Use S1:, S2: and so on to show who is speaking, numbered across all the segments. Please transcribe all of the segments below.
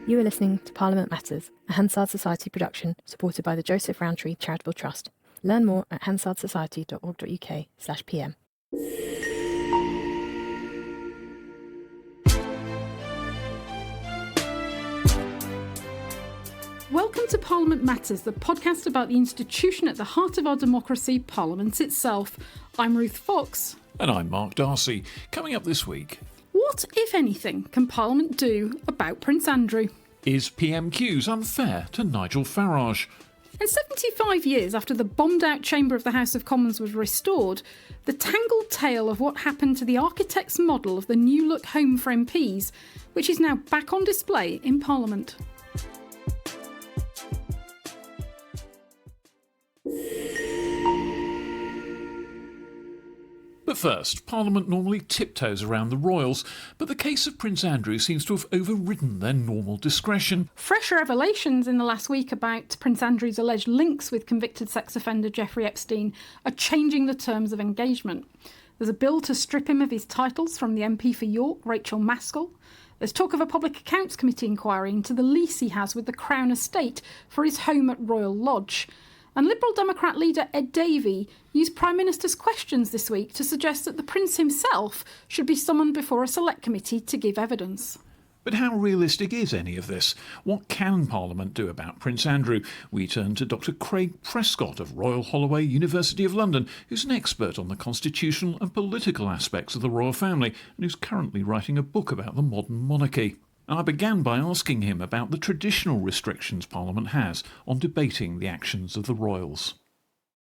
S1: You are listening to Parliament Matters, a Hansard Society production supported by the Joseph Rowntree Charitable Trust. Learn more at hansardsociety.org.uk/pm.
S2: Welcome to Parliament Matters, the podcast about the institution at the heart of our democracy, Parliament itself. I'm Ruth Fox.
S3: And I'm Mark Darcy. Coming up this week...
S2: What, if anything, can Parliament do about Prince Andrew?
S3: Is PMQs unfair to Nigel Farage?
S2: And 75 years after the bombed-out chamber of the House of Commons was restored, the tangled tale of what happened to the architect's model of the new-look home for MPs, which is now back on display in Parliament.
S3: But first, Parliament normally tiptoes around the royals, but the case of Prince Andrew seems to have overridden their normal discretion.
S2: Fresh revelations in the last week about Prince Andrew's alleged links with convicted sex offender Jeffrey Epstein are changing the terms of engagement. There's a bill to strip him of his titles from the MP for York, Rachel Maskell. There's talk of a Public Accounts Committee inquiry into the lease he has with the Crown Estate for his home at Royal Lodge. And Liberal Democrat leader Ed Davey used Prime Minister's questions this week to suggest that the Prince himself should be summoned before a select committee to give evidence.
S3: But how realistic is any of this? What can Parliament do about Prince Andrew? We turn to Dr Craig Prescott of Royal Holloway, University of London, who's an expert on the constitutional and political aspects of the royal family and who's currently writing a book about the modern monarchy. I began by asking him about the traditional restrictions Parliament has on debating the actions of the royals.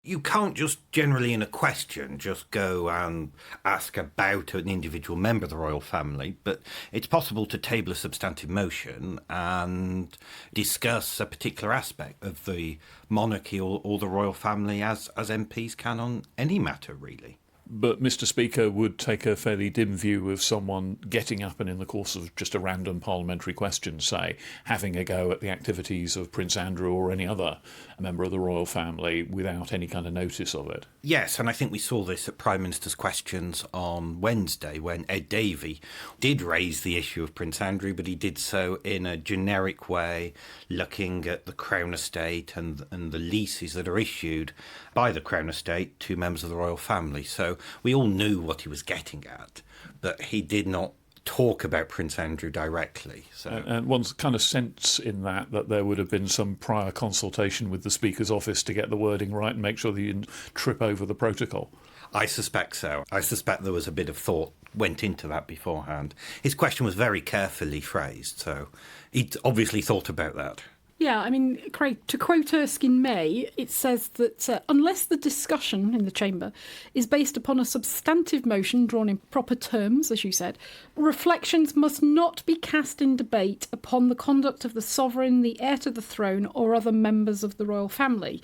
S4: You can't just generally in a question just go and ask about an individual member of the royal family, but it's possible to table a substantive motion and discuss a particular aspect of the monarchy or the royal family as MPs can on any matter, really.
S3: But Mr Speaker would take a fairly dim view of someone getting up and in the course of just a random parliamentary question, say, having a go at the activities of Prince Andrew or any other member of the royal family without any kind of notice of it.
S4: Yes, and I think we saw this at Prime Minister's questions on Wednesday when Ed Davey did raise the issue of Prince Andrew, but he did so in a generic way, looking at the Crown Estate and the leases that are issued by the Crown Estate to members of the royal family. So we all knew what he was getting at, but he did not talk about Prince Andrew directly.
S3: And one's kind of sense in that there would have been some prior consultation with the Speaker's office to get the wording right and make sure that you didn't trip over the protocol.
S4: I suspect so. I suspect there was a bit of thought went into that beforehand. His question was very carefully phrased, so he'd obviously thought about that.
S2: Yeah, I mean, Craig, to quote Erskine May, it says that unless the discussion in the chamber is based upon a substantive motion drawn in proper terms, as you said, reflections must not be cast in debate upon the conduct of the sovereign, the heir to the throne, or other members of the royal family.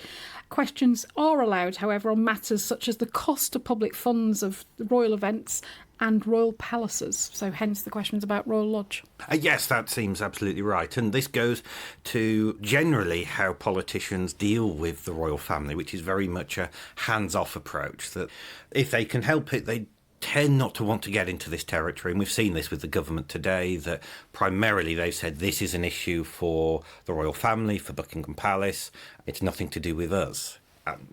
S2: Questions are allowed, however, on matters such as the cost of public funds of the royal events and royal palaces, so hence the questions about Royal Lodge.
S4: Yes, that seems absolutely right. And this goes to generally how politicians deal with the royal family, which is very much a hands-off approach, that if they can help it, they tend not to want to get into this territory. And we've seen this with the government today, that primarily they've said this is an issue for the royal family, for Buckingham Palace. It's nothing to do with us.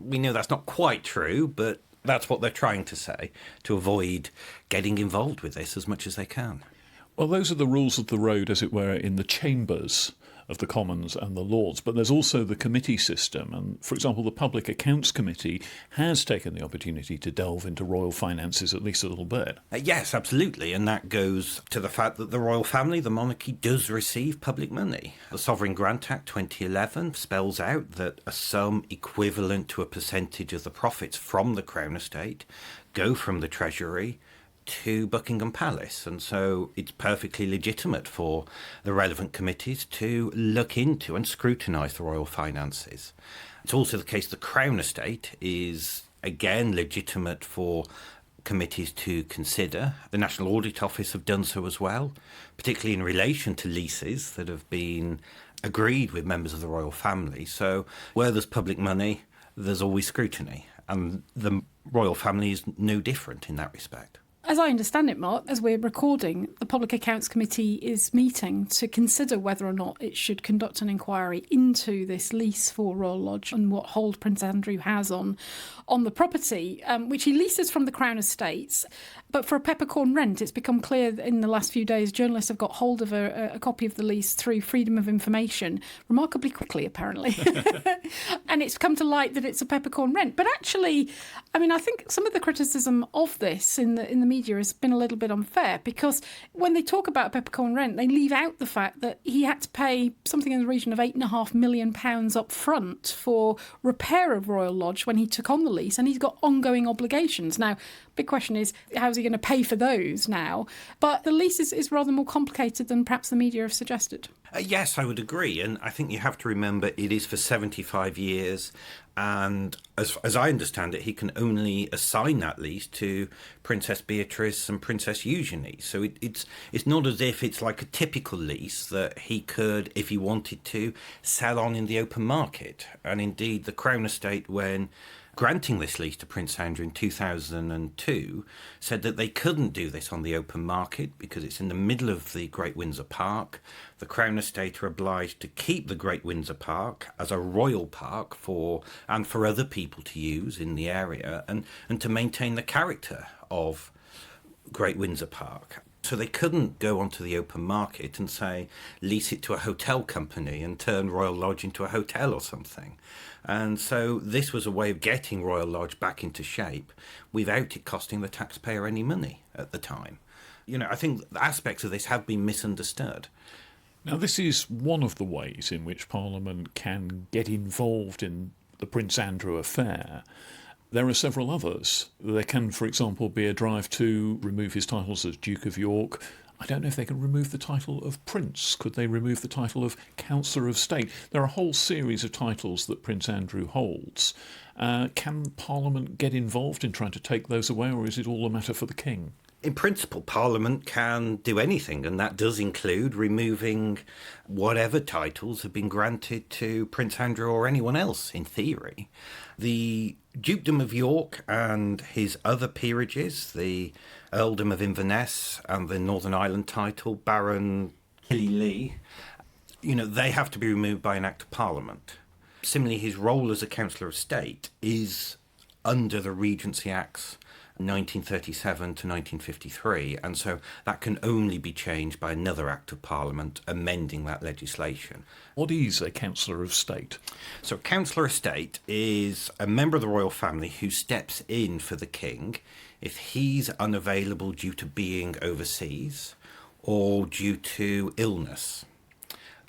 S4: We know that's not quite true, but that's what they're trying to say, to avoid getting involved with this as much as they can.
S3: Well, those are the rules of the road, as it were, in the chambers of the Commons and the Lords. But there's also the committee system. And, for example, the Public Accounts Committee has taken the opportunity to delve into royal finances at least a little bit.
S4: Yes, absolutely. And that goes to the fact that the royal family, the monarchy, does receive public money. The Sovereign Grant Act 2011 spells out that a sum equivalent to a percentage of the profits from the Crown Estate go from the Treasury to Buckingham Palace, and so it's perfectly legitimate for the relevant committees to look into and scrutinise the royal finances. It's also the case the Crown Estate is, again, legitimate for committees to consider. The National Audit Office have done so as well, particularly in relation to leases that have been agreed with members of the royal family. So where there's public money, there's always scrutiny, and the royal family is no different in that respect.
S2: As I understand it, Mark, as we're recording, the Public Accounts Committee is meeting to consider whether or not it should conduct an inquiry into this lease for Royal Lodge and what hold Prince Andrew has on the property, which he leases from the Crown Estates. But for a peppercorn rent, it's become clear that in the last few days, journalists have got hold of a copy of the lease through Freedom of Information, remarkably quickly, apparently. And it's come to light that it's a peppercorn rent. But actually, I mean, I think some of the criticism of this in the media has been a little bit unfair, because when they talk about a peppercorn rent, they leave out the fact that he had to pay something in the region of £8.5 million up front for repair of Royal Lodge when he took on the lease, and he's got ongoing obligations. Now, big question is, how's he going to pay for those now? But the lease is rather more complicated than perhaps the media have suggested.
S4: Yes, I would agree. And I think you have to remember it is for 75 years. And as I understand it, he can only assign that lease to Princess Beatrice and Princess Eugenie. So it's not as if it's like a typical lease that he could, if he wanted to, sell on in the open market. And indeed, the Crown Estate, when granting this lease to Prince Andrew in 2002, said that they couldn't do this on the open market because it's in the middle of the Great Windsor Park. The Crown Estate are obliged to keep the Great Windsor Park as a royal park for other people to use in the area and to maintain the character of Great Windsor Park. So they couldn't go onto the open market and say, lease it to a hotel company and turn Royal Lodge into a hotel or something. And so this was a way of getting Royal Lodge back into shape without it costing the taxpayer any money at the time. You know, I think aspects of this have been misunderstood.
S3: Now, this is one of the ways in which Parliament can get involved in the Prince Andrew affair. There are several others. There can, for example, be a drive to remove his titles as Duke of York. I don't know if they can remove the title of Prince. Could they remove the title of Counsellor of State? There are a whole series of titles that Prince Andrew holds. Can Parliament get involved in trying to take those away, or is it all a matter for the King?
S4: In principle, Parliament can do anything, and that does include removing whatever titles have been granted to Prince Andrew or anyone else, in theory. The Dukedom of York and his other peerages, the Earldom of Inverness and the Northern Ireland title, Baron Killy, they have to be removed by an Act of Parliament. Similarly, his role as a Counsellor of State is under the Regency Acts 1937 to 1953, and so that can only be changed by another Act of Parliament amending that legislation.
S3: What is a Counsellor of State?
S4: So a Counsellor of State is a member of the royal family who steps in for the King if he's unavailable due to being overseas or due to illness.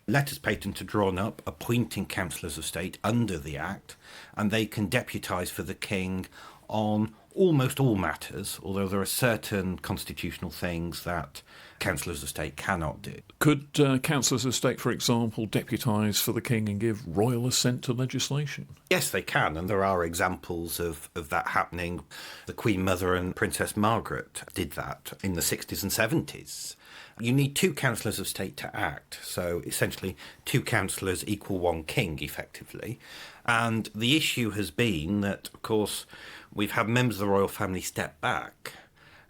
S4: Letters patent are drawn up appointing Counsellors of State under the Act, and they can deputise for the King on almost all matters, although there are certain constitutional things that Counsellors of State cannot do.
S3: Could Counsellors of State, for example, deputise for the King and give royal assent to legislation?
S4: Yes, they can, and there are examples of that happening. The Queen Mother and Princess Margaret did that in the 60s and 70s. You need two Counsellors of State to act, so essentially two councillors equal one king, effectively. And the issue has been that, of course, we've had members of the royal family step back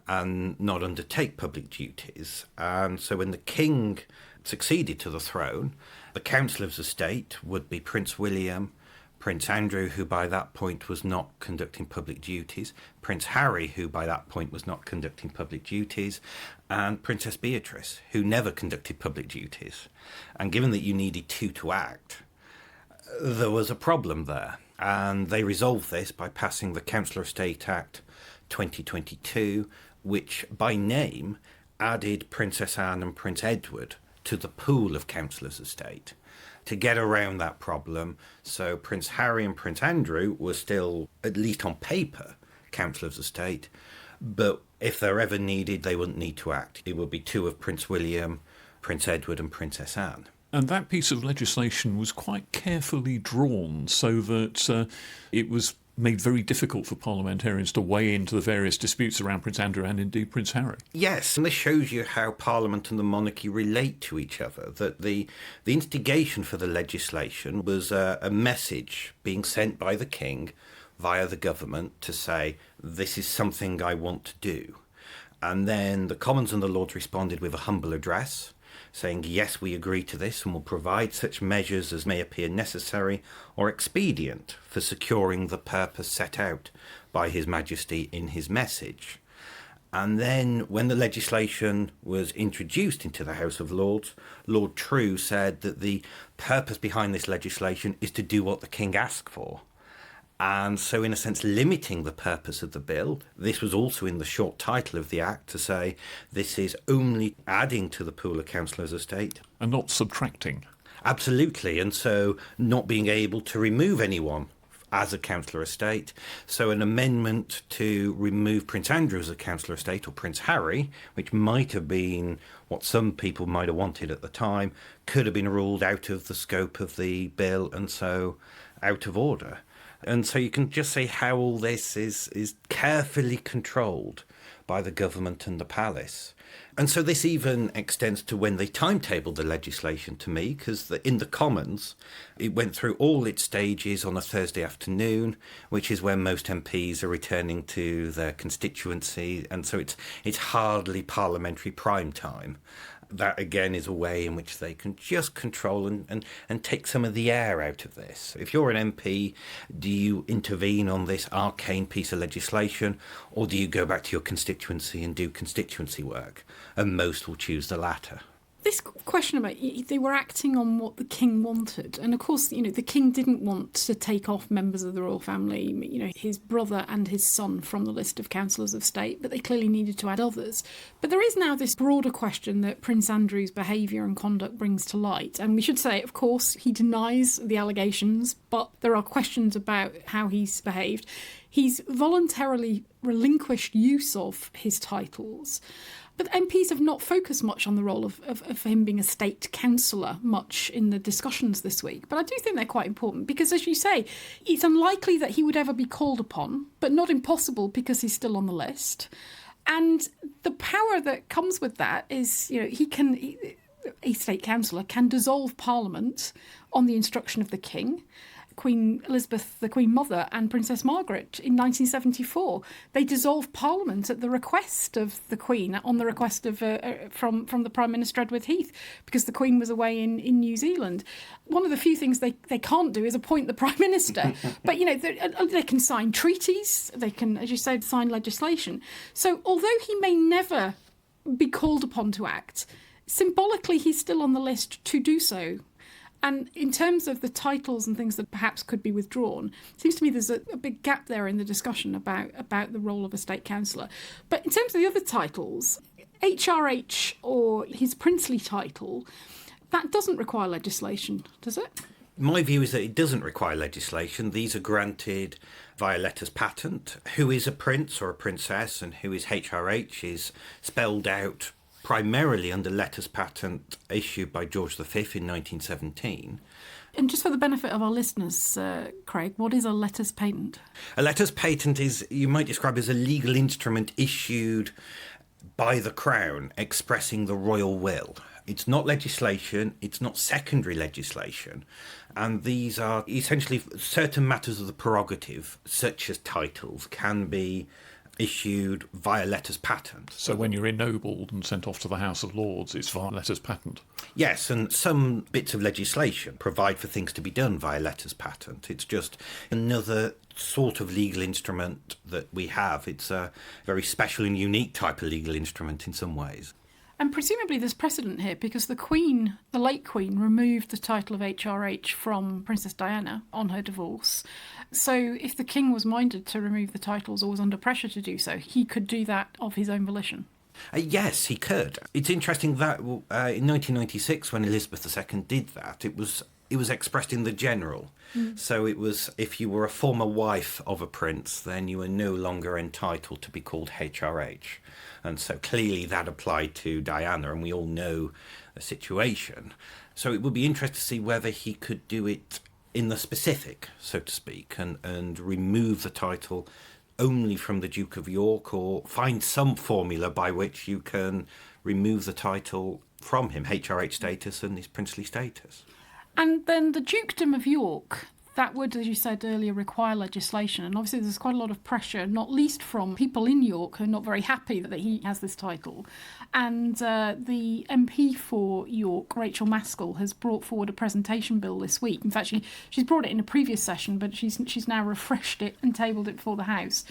S4: and not undertake public duties. And so when the king succeeded to the throne, the Counsellors of State would be Prince William, Prince Andrew, who by that point was not conducting public duties, Prince Harry, who by that point was not conducting public duties, and Princess Beatrice, who never conducted public duties. And given that you needed two to act, there was a problem there. And they resolved this by passing the Counsellor of State Act 2022, which by name added Princess Anne and Prince Edward to the pool of Counsellors of State to get around that problem. So Prince Harry and Prince Andrew were still, at least on paper, Counsellors of State, but if they're ever needed, they wouldn't need to act. It would be two of Prince William, Prince Edward and Princess Anne.
S3: And that piece of legislation was quite carefully drawn so that it was made very difficult for parliamentarians to weigh into the various disputes around Prince Andrew and indeed Prince Harry.
S4: Yes, and this shows you how Parliament and the monarchy relate to each other, that the instigation for the legislation was a message being sent by the King via the government to say, this is something I want to do. And then the Commons and the Lords responded with a humble address, saying, yes, we agree to this and will provide such measures as may appear necessary or expedient for securing the purpose set out by His Majesty in his message. And then when the legislation was introduced into the House of Lords, Lord True said that the purpose behind this legislation is to do what the King asked for. And so, in a sense, limiting the purpose of the bill. This was also in the short title of the Act to say this is only adding to the pool of councillors of state.
S3: And not subtracting.
S4: Absolutely. And so not being able to remove anyone as a councillor of state. So an amendment to remove Prince Andrew as a councillor of state, or Prince Harry, which might have been what some people might have wanted at the time, could have been ruled out of the scope of the bill and so out of order. And so you can just see how all this is carefully controlled by the government and the palace. And so this even extends to when they timetabled the legislation to me, because in the Commons, it went through all its stages on a Thursday afternoon, which is when most MPs are returning to their constituency. And so it's hardly parliamentary prime time. That, again, is a way in which they can just control and take some of the air out of this. If you're an MP, do you intervene on this arcane piece of legislation, or do you go back to your constituency and do constituency work? And most will choose the latter.
S2: This question about they were acting on what the King wanted, and of course, the King didn't want to take off members of the royal family, his brother and his son from the list of councillors of state, but they clearly needed to add others. But there is now this broader question that Prince Andrew's behaviour and conduct brings to light, and we should say, of course, he denies the allegations, but there are questions about how he's behaved. He's voluntarily relinquished use of his titles. But MPs have not focused much on the role of him being a state councillor much in the discussions this week. But I do think they're quite important because, as you say, it's unlikely that he would ever be called upon, but not impossible because he's still on the list. And the power that comes with that is, a state councillor can dissolve Parliament on the instruction of the King. Queen Elizabeth, the Queen Mother, and Princess Margaret in 1974. They dissolved Parliament at the request of the Queen, on the request of from the Prime Minister Edward Heath, because the Queen was away in New Zealand. One of the few things they can't do is appoint the Prime Minister. But, they can sign treaties, they can, as you said, sign legislation. So although he may never be called upon to act, symbolically he's still on the list to do so. And in terms of the titles and things that perhaps could be withdrawn, it seems to me there's a big gap there in the discussion about the role of a state councillor. But in terms of the other titles, HRH, or his princely title, that doesn't require legislation, does it?
S4: My view is that it doesn't require legislation. These are granted via letters patent. Who is a prince or a princess and who is HRH is spelled out primarily under letters patent issued by George V in 1917.
S2: And just for the benefit of our listeners, Craig, what is a letters patent?
S4: A letters patent is, you might describe as a legal instrument issued by the Crown expressing the royal will. It's not legislation, it's not secondary legislation, and these are essentially certain matters of the prerogative, such as titles, can be issued via letters patent.
S3: So when you're ennobled and sent off to the House of Lords, it's via letters patent?
S4: Yes, and some bits of legislation provide for things to be done via letters patent. It's just another sort of legal instrument that we have. It's a very special and unique type of legal instrument in some ways.
S2: And presumably there's precedent here because the Queen, the late Queen, removed the title of HRH from Princess Diana on her divorce. So if the King was minded to remove the titles or was under pressure to do so, he could do that of his own volition.
S4: Yes, he could. It's interesting that in 1996, when Elizabeth II did that, it was expressed in the general. So it was, if you were a former wife of a prince, then you were no longer entitled to be called HRH. And so clearly that applied to Diana, and we all know the situation. So it would be interesting to see whether he could do it in the specific, so to speak, and remove the title only from the Duke of York, or find some formula by which you can remove the title from him, HRH status and his princely status.
S2: And then the Dukedom of York, That would, as you said earlier, require legislation. And obviously there's quite a lot of pressure, not least from people in York who are not very happy that he has this title. And the MP for York, Rachel Maskell, has brought forward a presentation bill this week. In fact, she's brought it in a previous session, but she's now refreshed it and tabled it before the House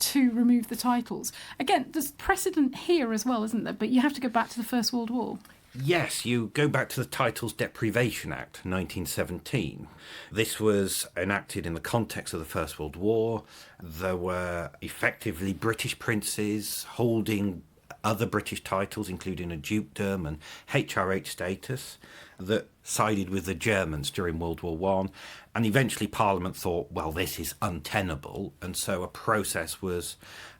S2: to remove the titles. Again, there's precedent here as well, isn't there? But you have to go back to the First World War.
S4: Yes, you go back to the Titles Deprivation Act, 1917. This was enacted in the context of the First World War. There were effectively British princes holding other British titles, including a dukedom and HRH status, that sided with the Germans during World War I. And eventually Parliament thought, well, this is untenable. And so a process was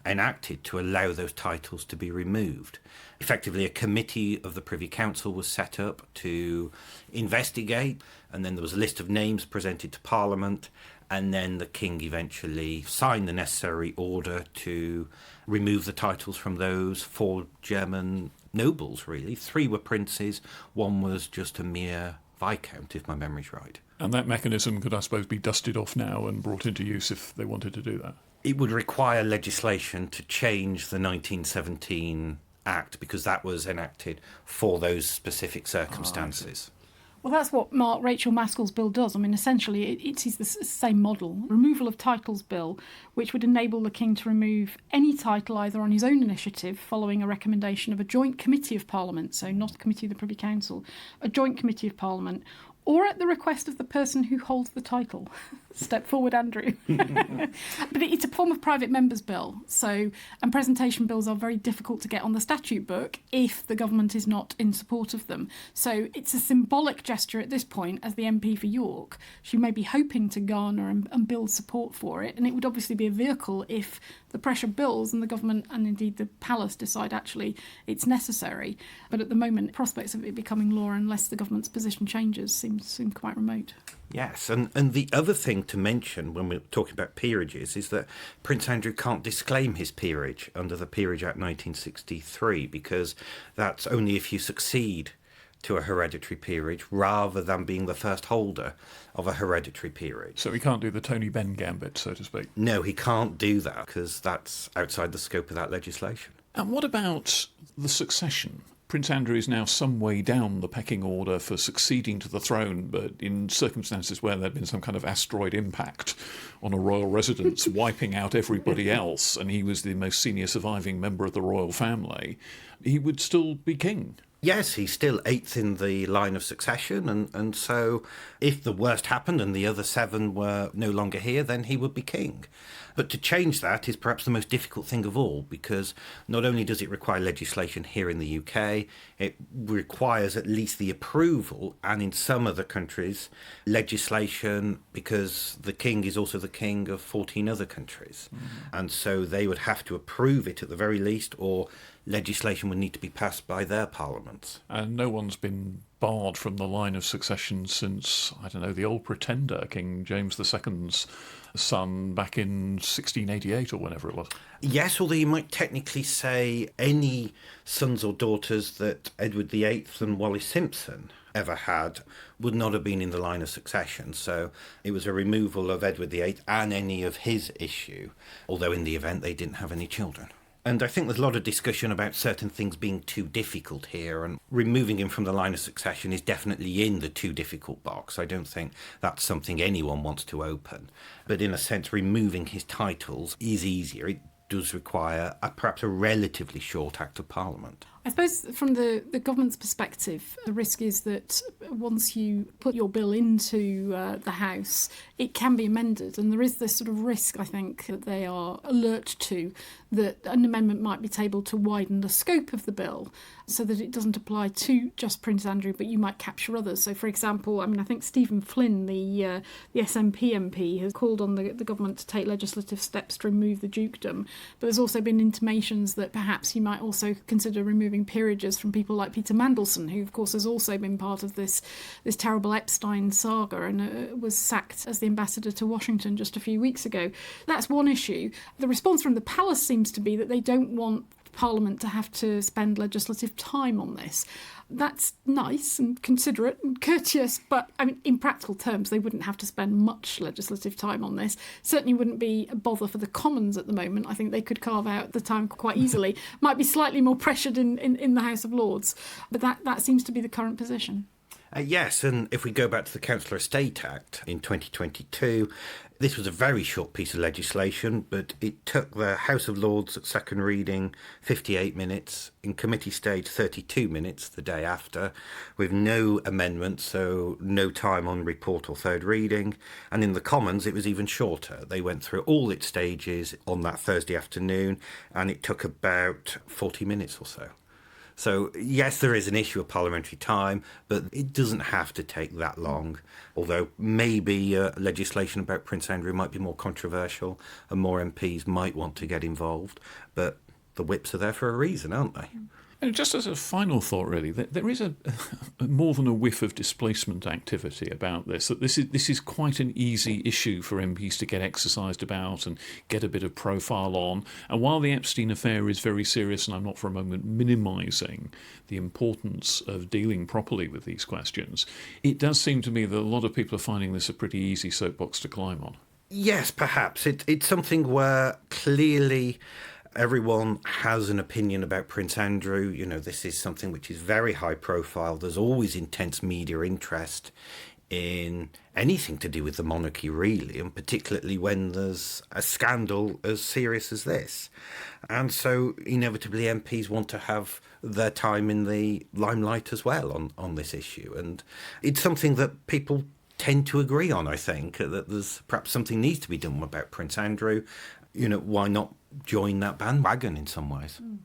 S4: enacted to allow those titles to be removed. Effectively, a committee of the Privy Council was set up to investigate, and then there was a list of names presented to Parliament, and then the King eventually signed the necessary order to remove the titles from those 4 German nobles, really. 3 were princes, 1 was just a mere viscount, if my memory's right.
S3: And that mechanism could, I suppose, be dusted off now and brought into use if they wanted to do that?
S4: It would require legislation to change the 1917 Act, because that was enacted for those specific circumstances.
S2: Well, that's what Rachel Maskell's bill does. I mean, essentially, it's the same model. Removal of Titles Bill, which would enable the King to remove any title either on his own initiative following a recommendation of a joint committee of Parliament, so not a committee of the Privy Council, a joint committee of Parliament, or at the request of the person who holds the title. Step forward, Andrew. But it's a form of private member's bill. And presentation bills are very difficult to get on the statute book if the government is not in support of them. So it's a symbolic gesture at this point as the MP for York. She may be hoping to garner and build support for it. And it would obviously be a vehicle if the pressure builds and the government and indeed the palace decide actually it's necessary. But at the moment, prospects of it becoming law unless the government's position changes seem quite remote.
S4: Yes, and the other thing to mention when we're talking about peerages is that Prince Andrew can't disclaim his peerage under the Peerage Act 1963, because that's only if you succeed to a hereditary peerage rather than being the first holder of a hereditary peerage.
S3: So he can't do the Tony Benn gambit, so to speak?
S4: No, he can't do that because that's outside the scope of that legislation.
S3: And what about the succession? Prince Andrew is now some way down the pecking order for succeeding to the throne, but in circumstances where there had been some kind of asteroid impact on a royal residence, wiping out everybody else, and he was the most senior surviving member of the royal family, he would still be king.
S4: Yes, he's still 8th in the line of succession, and so if the worst happened and the other 7 were no longer here, then he would be king. But to change that is perhaps the most difficult thing of all, because not only does it require legislation here in the UK, it requires at least the approval, and in some other countries, legislation, because the king is also the king of 14 other countries. Mm-hmm. And so they would have to approve it at the very least, or legislation would need to be passed by their parliaments.
S3: And no one's been barred from the line of succession since, I don't know, the old pretender, King James II's son, back in 1688 or whenever it was.
S4: Yes, although you might technically say any sons or daughters that Edward VIII and Wallis Simpson ever had would not have been in the line of succession. So it was a removal of Edward VIII and any of his issue, although in the event they didn't have any children. And I think there's a lot of discussion about certain things being too difficult here, and removing him from the line of succession is definitely in the too difficult box. I don't think that's something anyone wants to open. But in a sense, removing his titles is easier. It does require perhaps a relatively short Act of Parliament.
S2: I suppose from the government's perspective, the risk is that once you put your bill into the House, it can be amended. And there is this sort of risk, I think, that they are alert to, that an amendment might be tabled to widen the scope of the bill so that it doesn't apply to just Prince Andrew, but you might capture others. So, for example, I mean, I think Stephen Flynn, the SNP MP, has called on the government to take legislative steps to remove the dukedom. But there's also been intimations that perhaps you might also consider removing peerages from people like Peter Mandelson, who, of course, has also been part of this terrible Epstein saga and was sacked as the ambassador to Washington just a few weeks ago. That's one issue. The response from the palace seems to be that they don't want Parliament to have to spend legislative time on this. That's nice and considerate and courteous, but I mean, in practical terms, they wouldn't have to spend much legislative time on this. Certainly wouldn't be a bother for the Commons at the moment. I think they could carve out the time quite easily. Might be slightly more pressured in the House of Lords, but that seems to be the current position.
S4: Yes, and if we go back to the Counsellor of State Act in 2022, this was a very short piece of legislation, but it took the House of Lords at second reading 58 minutes, in committee stage 32 minutes the day after, with no amendments, so no time on report or third reading. And in the Commons, it was even shorter. They went through all its stages on that Thursday afternoon, and it took about 40 minutes or so. So, yes, there is an issue of parliamentary time, but it doesn't have to take that long, although maybe legislation about Prince Andrew might be more controversial and more MPs might want to get involved, but the whips are there for a reason, aren't they?
S3: And just as a final thought, really, there is a more than a whiff of displacement activity about this. That this is quite an easy issue for MPs to get exercised about and get a bit of profile on. And while the Epstein affair is very serious, and I'm not for a moment minimising the importance of dealing properly with these questions, it does seem to me that a lot of people are finding this a pretty easy soapbox to climb on.
S4: Yes, perhaps. It's something where clearly everyone has an opinion about Prince Andrew. You know, this is something which is very high profile. There's always intense media interest in anything to do with the monarchy, really, and particularly when there's a scandal as serious as this. And so inevitably MPs want to have their time in the limelight as well on this issue. And it's something that people tend to agree on, I think, that there's perhaps something needs to be done about Prince Andrew. You know, why not join that bandwagon in some ways?
S2: I mean,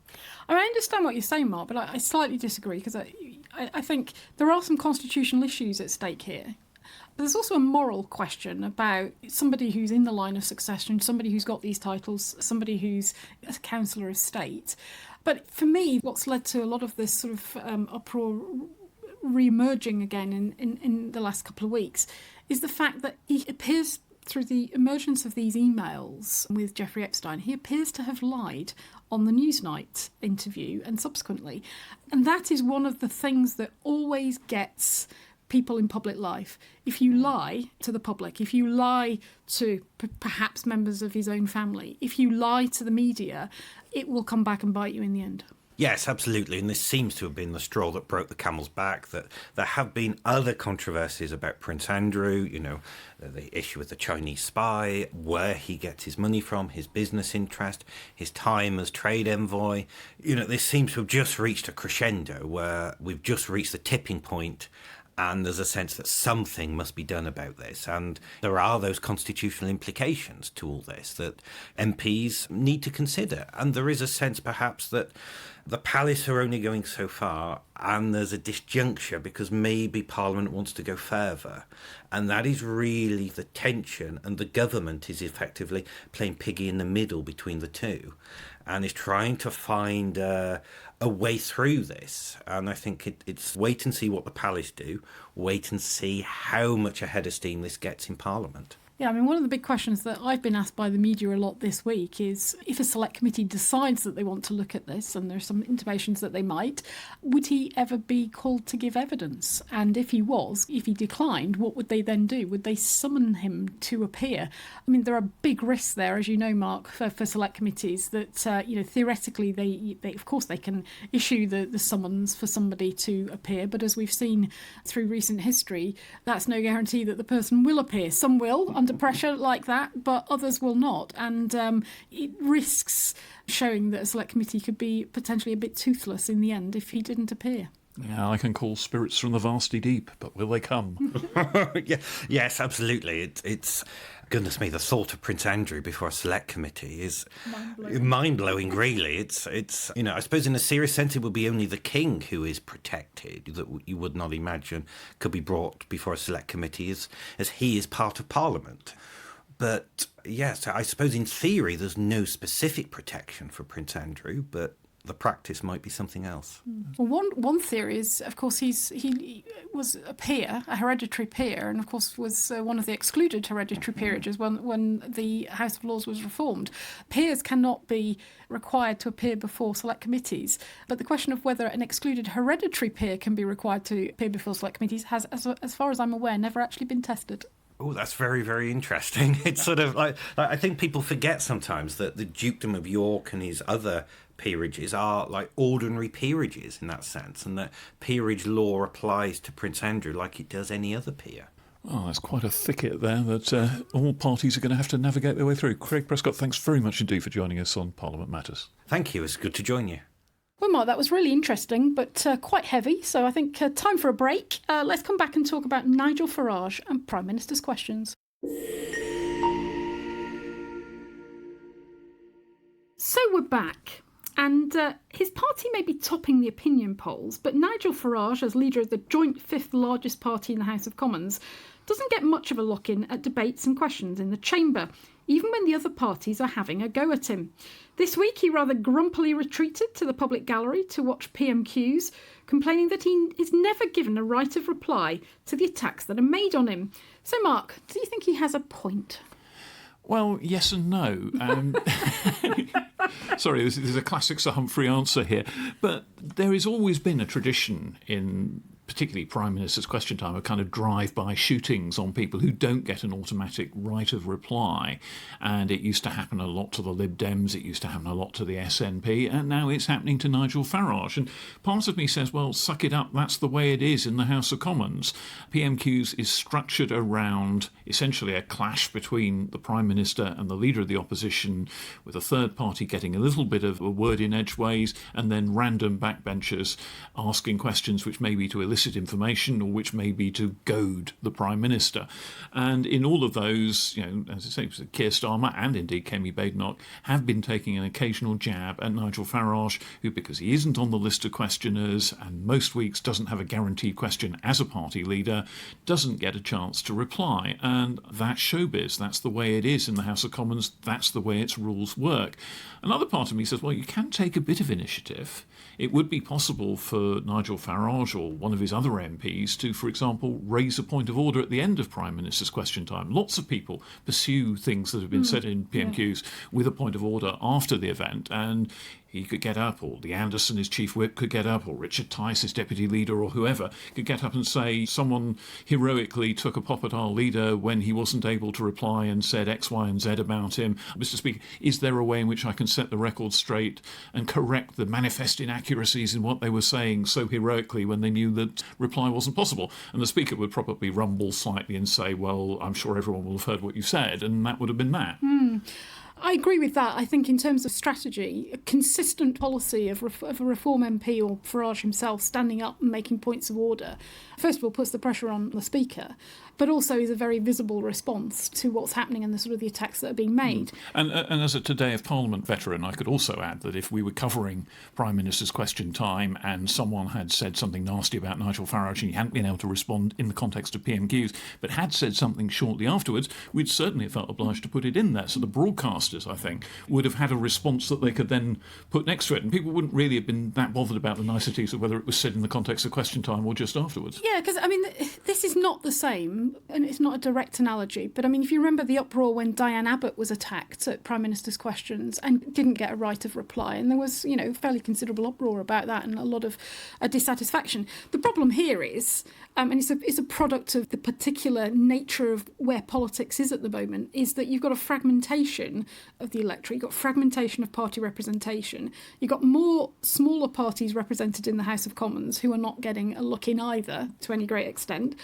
S2: I understand what you're saying, Mark, but I slightly disagree, because I think there are some constitutional issues at stake here. There's also a moral question about somebody who's in the line of succession, somebody who's got these titles, somebody who's a Counsellor of State. But for me, what's led to a lot of this sort of uproar re-emerging again in the last couple of weeks is the fact that he appears, through the emergence of these emails with Jeffrey Epstein, he appears to have lied on the Newsnight interview and subsequently. And that is one of the things that always gets people in public life. If you lie to the public, if you lie to perhaps members of his own family, if you lie to the media, it will come back and bite you in the end.
S4: Yes, absolutely. And this seems to have been the straw that broke the camel's back, that there have been other controversies about Prince Andrew, you know, the issue with the Chinese spy, where he gets his money from, his business interest, his time as trade envoy. You know, this seems to have just reached a crescendo where we've just reached the tipping point, and there's a sense that something must be done about this. And there are those constitutional implications to all this that MPs need to consider. And there is a sense perhaps that the palace are only going so far, and there's a disjuncture because maybe Parliament wants to go further. And that is really the tension, and the government is effectively playing piggy in the middle between the two and is trying to find a way through this. And I think it's wait and see what the palace do, wait and see how much ahead of steam this gets in Parliament.
S2: Yeah, I mean, one of the big questions that I've been asked by the media a lot this week is if a select committee decides that they want to look at this, and there's some intimations that they might, would he ever be called to give evidence? And if he was, if he declined, what would they then do? Would they summon him to appear? I mean, there are big risks there, as you know, Mark, for select committees that, theoretically, they of course, they can issue the summons for somebody to appear. But as we've seen through recent history, that's no guarantee that the person will appear. Some will, under pressure like that, but others will not. And it risks showing that a select committee could be potentially a bit toothless in the end if he didn't appear.
S3: Yeah, I can call spirits from the vasty deep, but will they come?
S4: Yes, absolutely. It's goodness me, the thought of Prince Andrew before a select committee is mind-blowing, really. It's I suppose in a serious sense it would be only the king who is protected, that you would not imagine could be brought before a select committee as he is part of Parliament. But yes, I suppose in theory there's no specific protection for Prince Andrew, but the practice might be something else.
S2: Well, one theory is, of course, he was a peer, a hereditary peer, and of course was one of the excluded hereditary peerages when the House of Lords was reformed. Peers cannot be required to appear before select committees, but the question of whether an excluded hereditary peer can be required to appear before select committees has, as far as I'm aware, never actually been tested.
S4: Oh, that's very, very interesting. It's sort of like I think people forget sometimes that the Dukedom of York and his other peerages are like ordinary peerages in that sense, and that peerage law applies to Prince Andrew like it does any other peer.
S3: Oh, that's quite a thicket there that all parties are going to have to navigate their way through. Craig Prescott, thanks very much indeed for joining us on Parliament Matters.
S4: Thank you. It's good to join you.
S2: Well, Mark, that was really interesting, but quite heavy. So I think time for a break. Let's come back and talk about Nigel Farage and Prime Minister's questions. So we're back. And his party may be topping the opinion polls, but Nigel Farage, as leader of the joint fifth largest party in the House of Commons, doesn't get much of a look-in at debates and questions in the chamber, even when the other parties are having a go at him. This week he rather grumpily retreated to the public gallery to watch PMQs, complaining that he is never given a right of reply to the attacks that are made on him. So Mark, do you think he has a point?
S3: Well, yes and no. Sorry, this is a classic Sir Humphrey answer here. But there has always been a tradition in particularly Prime Minister's Question Time of kind of drive-by shootings on people who don't get an automatic right of reply. And it used to happen a lot to the Lib Dems, it used to happen a lot to the SNP, and now it's happening to Nigel Farage. And part of me says, well, suck it up, that's the way it is in the House of Commons. PMQs is structured around essentially a clash between the Prime Minister and the Leader of the Opposition, with a third party getting a little bit of a word in edgeways, and then random backbenchers asking questions which may be to elicit information or which may be to goad the Prime Minister. And in all of those, as I say, Keir Starmer and indeed Kemi Badenoch have been taking an occasional jab at Nigel Farage, who, because he isn't on the list of questioners and most weeks doesn't have a guaranteed question as a party leader, doesn't get a chance to reply. And that's showbiz. That's the way it is in the House of Commons. That's the way its rules work. Another part of me says, well, you can take a bit of initiative. It would be possible for Nigel Farage or one of his other MPs to, for example, raise a point of order at the end of Prime Minister's Question Time. Lots of people pursue things that have been said in PMQs with a point of order after the event, and he could get up, or the Anderson, his chief whip, could get up, or Richard Tice, his deputy leader, or whoever, could get up and say someone heroically took a pop at our leader when he wasn't able to reply and said X, Y and Z about him. Mr. Speaker, is there a way in which I can set the record straight and correct the manifest inaccuracies in what they were saying so heroically when they knew that reply wasn't possible? And the Speaker would probably rumble slightly and say, well, I'm sure everyone will have heard what you said, and that would have been that.
S2: I agree with that. I think in terms of strategy, a consistent policy of a Reform MP or Farage himself standing up and making points of order, first of all, puts the pressure on the Speaker, but also is a very visible response to what's happening and the sort of the attacks that are being made.
S3: And as a Today of Parliament veteran, I could also add that if we were covering Prime Minister's Question Time and someone had said something nasty about Nigel Farage and he hadn't been able to respond in the context of PMQs, but had said something shortly afterwards, we'd certainly have felt obliged to put it in there. So the broadcasters, I think, would have had a response that they could then put next to it. And people wouldn't really have been that bothered about the niceties of whether it was said in the context of Question Time or just afterwards.
S2: Yeah, because, I mean, this is not the same, and it's not a direct analogy, but, I mean, if you remember the uproar when Diane Abbott was attacked at Prime Minister's questions and didn't get a right of reply, and there was, fairly considerable uproar about that and a lot of dissatisfaction. The problem here is, and it's a product of the particular nature of where politics is at the moment, is that you've got a fragmentation of the electorate, you've got fragmentation of party representation, you've got more smaller parties represented in the House of Commons who are not getting a look in either to any great extent.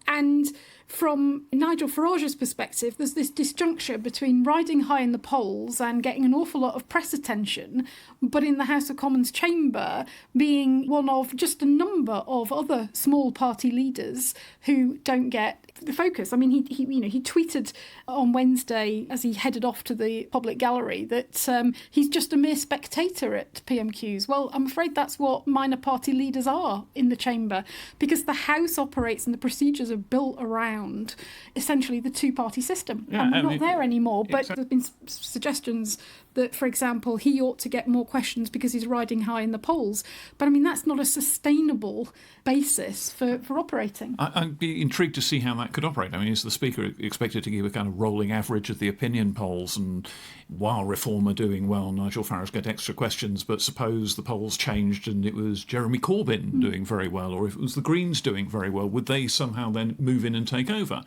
S2: And from Nigel Farage's perspective, there's this disjuncture between riding high in the polls and getting an awful lot of press attention, but in the House of Commons chamber being one of just a number of other small party leaders who don't get the focus. I mean, he tweeted on Wednesday as he headed off to the public gallery that he's just a mere spectator at PMQs. Well, I'm afraid that's what minor party leaders are in the chamber, because the House operates and the procedures are built around essentially the two-party system.
S3: Yeah,
S2: and we're not there anymore, but
S3: exactly.
S2: there's been suggestions that, for example, he ought to get more questions because he's riding high in the polls. But, I mean, that's not a sustainable basis for operating.
S3: I'd be intrigued to see how that could operate. I mean, is the Speaker expected to give a kind of rolling average of the opinion polls, and while Reform are doing well, Nigel Farage get extra questions, but suppose the polls changed and it was Jeremy Corbyn doing very well, or if it was the Greens doing very well, would they somehow then move in and take over?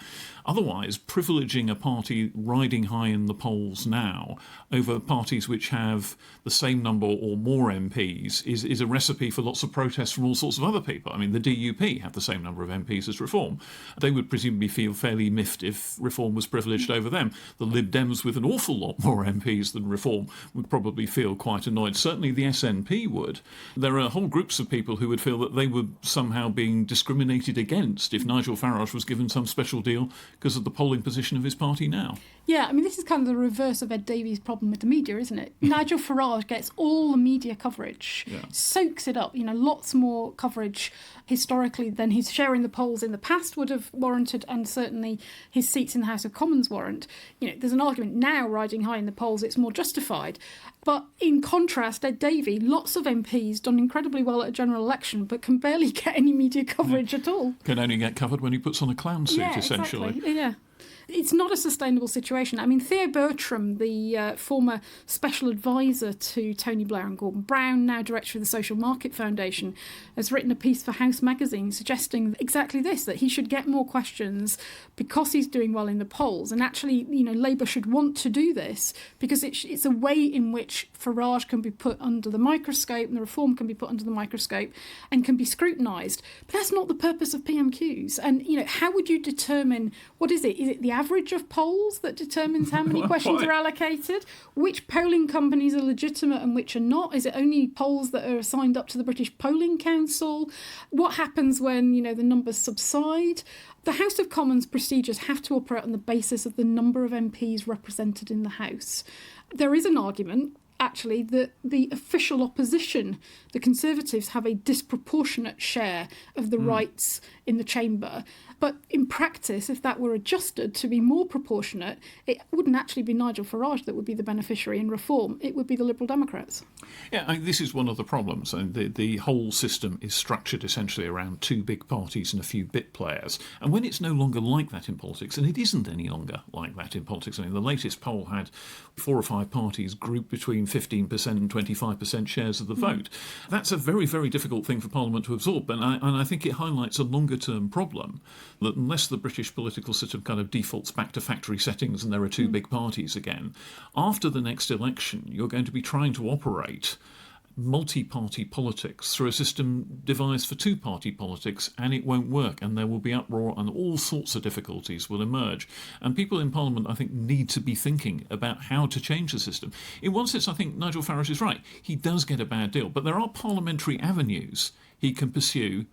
S3: Otherwise, privileging a party riding high in the polls now over parties which have the same number or more MPs is a recipe for lots of protests from all sorts of other people. I mean, the DUP have the same number of MPs as Reform. They would presumably feel fairly miffed if Reform was privileged over them. The Lib Dems, with an awful lot more MPs than Reform, would probably feel quite annoyed. Certainly the SNP would. There are whole groups of people who would feel that they were somehow being discriminated against if Nigel Farage was given some special deal because of the polling position of his party now.
S2: Yeah, I mean, this is kind of the reverse of Ed Davies' problem with the media, isn't it? Nigel Farage gets all the media coverage, soaks it up, lots more coverage historically than his share in the polls in the past would have warranted, and certainly his seats in the House of Commons warrant. There's an argument now riding high in the polls, it's more justified. But in contrast, Ed Davey, lots of MPs done incredibly well at a general election, but can barely get any media coverage at all.
S3: Can only get covered when he puts on a clown suit, essentially.
S2: Exactly. Yeah. It's not a sustainable situation. I mean, Theo Bertram, the former special advisor to Tony Blair and Gordon Brown, now director of the Social Market Foundation, has written a piece for House magazine suggesting exactly this, that he should get more questions because he's doing well in the polls. And actually, Labour should want to do this because it's a way in which Farage can be put under the microscope and the Reform can be put under the microscope and can be scrutinised. But that's not the purpose of PMQs. And, how would you determine, what is it? Is it the average of polls that determines how many questions are allocated? Which polling companies are legitimate and which are not? Is it only polls that are signed up to the British Polling Council? What happens when, the numbers subside? The House of Commons procedures have to operate on the basis of the number of MPs represented in the House. There is an argument, actually, that the official opposition, the Conservatives, have a disproportionate share of the rights in the chamber. But in practice, if that were adjusted to be more proportionate, it wouldn't actually be Nigel Farage that would be the beneficiary in Reform. It would be the Liberal Democrats.
S3: Yeah, this is one of the problems. And the whole system is structured essentially around two big parties and a few bit players. And when it's no longer like that in politics, and it isn't any longer like that in politics, I mean, the latest poll had 4 or 5 parties grouped between 15% and 25% shares of the vote. That's a very, very difficult thing for Parliament to absorb. And I think it highlights a longer-term problem, that unless the British political system kind of defaults back to factory settings and there are two big parties again, after the next election, you're going to be trying to operate multi-party politics through a system devised for two-party politics, and it won't work, and there will be uproar and all sorts of difficulties will emerge. And people in Parliament, I think, need to be thinking about how to change the system. In one sense, I think Nigel Farage is right. He does get a bad deal, but there are parliamentary avenues he can pursue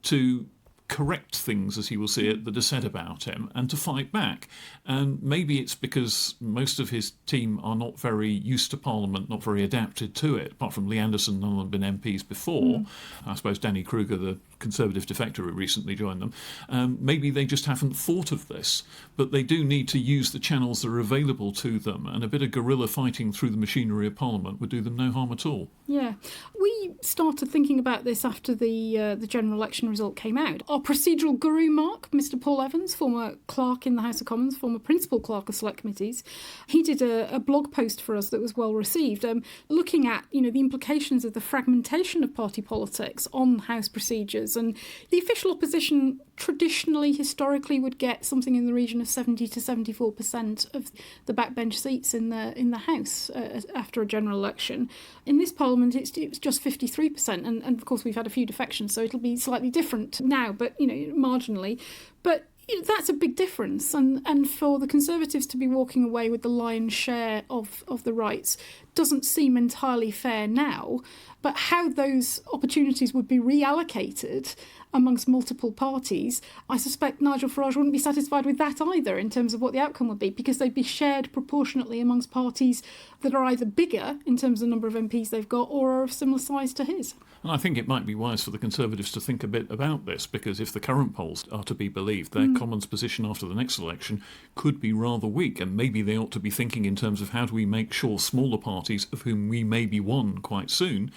S3: to correct things, as he will see it, that are said about him, and to fight back. And maybe it's because most of his team are not very used to Parliament, not very adapted to it. Apart from Lee Anderson, none of them have been MPs before. I suppose Danny Kruger, the Conservative defector who recently joined them. Maybe they just haven't thought of this, but they do need to use the channels that are available to them, and a bit of guerrilla fighting through the machinery of Parliament would do them no harm at all.
S2: Yeah. We started thinking about this after the general election result came out. Our procedural guru, Mark, Mr. Paul Evans, former clerk in the House of Commons, former principal clerk of select committees, he did a blog post for us that was well received, looking at the implications of the fragmentation of party politics on House procedures. And the official opposition traditionally, historically, would get something in the region of 70 to 74% of the backbench seats in the House after a general election. In this Parliament, it's just 53%, and of course we've had a few defections, so it'll be slightly different now, but marginally. But that's a big difference, and for the Conservatives to be walking away with the lion's share of the rights doesn't seem entirely fair now. But how those opportunities would be reallocated amongst multiple parties, I suspect Nigel Farage wouldn't be satisfied with that either in terms of what the outcome would be, because they'd be shared proportionately amongst parties that are either bigger in terms of the number of MPs they've got or are of similar size to his.
S3: And I think it might be wise for the Conservatives to think a bit about this, because if the current polls are to be believed, their Commons position after the next election could be rather weak, and maybe they ought to be thinking in terms of how do we make sure smaller parties, of whom we may be one quite soon,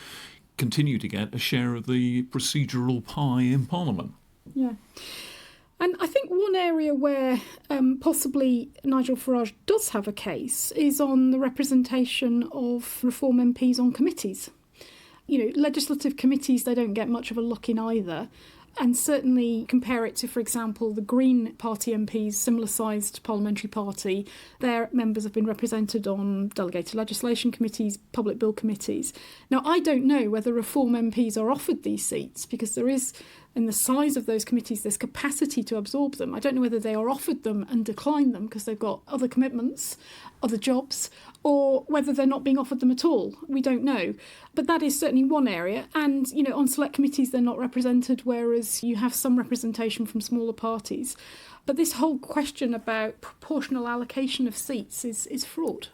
S3: continue to get a share of the procedural pie in Parliament.
S2: Yeah. And I think one area where possibly Nigel Farage does have a case is on the representation of Reform MPs on committees. You know, legislative committees, they don't get much of a look in either. And certainly compare it to, for example, the Green Party MPs, similar-sized parliamentary party. Their members have been represented on delegated legislation committees, public bill committees. Now, I don't know whether Reform MPs are offered these seats, because there is, in the size of those committees, there's capacity to absorb them. I don't know whether they are offered them and decline them because they've got other commitments, other jobs, or whether they're not being offered them at all. We don't know. But that is certainly one area. And, you know, on select committees, they're not represented, whereas you have some representation from smaller parties. But this whole question about proportional allocation of seats is fraught.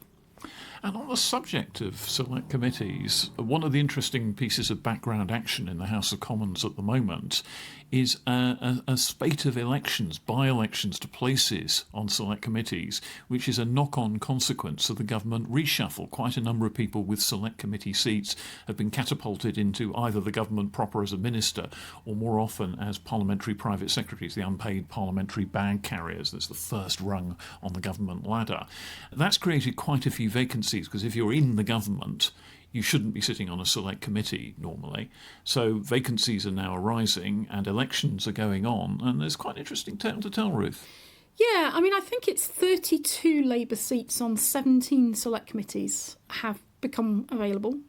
S3: And on the subject of select committees, one of the interesting pieces of background action in the House of Commons at the moment is a spate of elections, by-elections to places on select committees, which is a knock-on consequence of the government reshuffle. Quite a number of people with select committee seats have been catapulted into either the government proper as a minister or more often as parliamentary private secretaries, the unpaid parliamentary bag carriers. That's the first rung on the government ladder. That's created quite a few vacancies, because if you're in the government, you shouldn't be sitting on a select committee normally. So vacancies are now arising and elections are going on, and there's quite an interesting tale to tell, Ruth.
S2: Yeah, I mean, I think it's 32 Labour seats on 17 select committees have become available.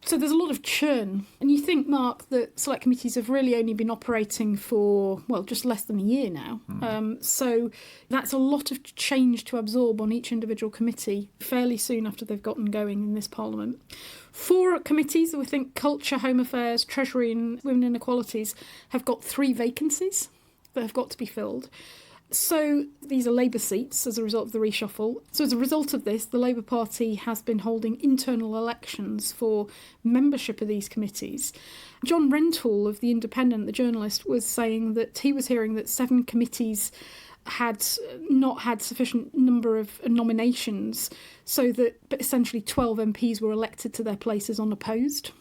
S2: So there's a lot of churn. And you think, Mark, that select committees have really only been operating for, well, just less than a year now. So that's a lot of change to absorb on each individual committee fairly soon after they've gotten going in this Parliament. 4 committees, we think Culture, Home Affairs, Treasury and Women and Equalities, have got 3 vacancies that have got to be filled. So these are Labour seats as a result of the reshuffle. So as a result of this, the Labour Party has been holding internal elections for membership of these committees. John Rentoul of The Independent, the journalist, was saying that he was hearing that 7 committees had not had sufficient number of nominations, so that essentially 12 MPs were elected to their places unopposed.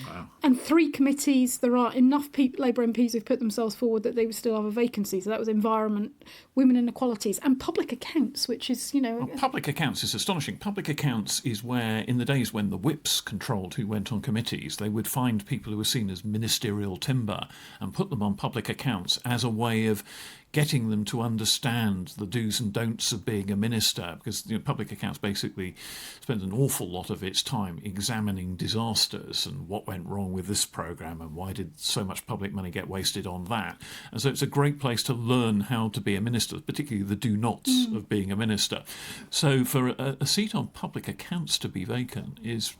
S3: Wow.
S2: And 3 committees, there are enough Labour MPs who've put themselves forward that they would still have a vacancy. So that was Environment, Women and Equalities, and Public Accounts, which is, you know...
S3: Well, Public Accounts is astonishing. Public Accounts is where, in the days when the whips controlled who went on committees, they would find people who were seen as ministerial timber and put them on Public Accounts as a way of getting them to understand the do's and don'ts of being a minister, because Public Accounts basically spends an awful lot of its time examining disasters and what went wrong with this programme and why did so much public money get wasted on that. And so it's a great place to learn how to be a minister, particularly the do-nots of being a minister. So for a seat on Public Accounts to be vacant is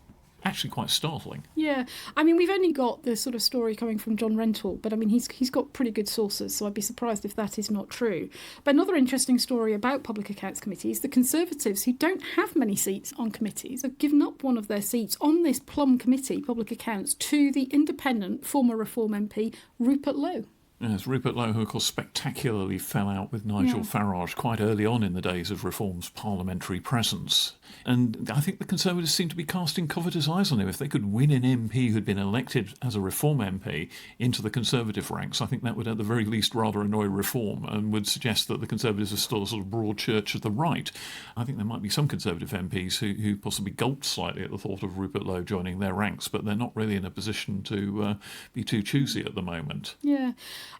S3: actually quite startling.
S2: Yeah, I mean, we've only got the sort of story coming from John Rentoul, but I mean, he's got pretty good sources, so I'd be surprised if that is not true. But another interesting story about Public Accounts Committees, the Conservatives, who don't have many seats on committees, have given up one of their seats on this plum committee, Public Accounts, to the independent former Reform MP, Rupert Lowe.
S3: Yes, Rupert Lowe, who of course spectacularly fell out with Nigel Farage quite early on in the days of Reform's parliamentary presence. And I think the Conservatives seem to be casting covetous eyes on him. If they could win an MP who'd been elected as a Reform MP into the Conservative ranks, I think that would at the very least rather annoy Reform and would suggest that the Conservatives are still a sort of broad church of the right. I think there might be some Conservative MPs who possibly gulped slightly at the thought of Rupert Lowe joining their ranks, but they're not really in a position to be too choosy at the moment.
S2: Yeah.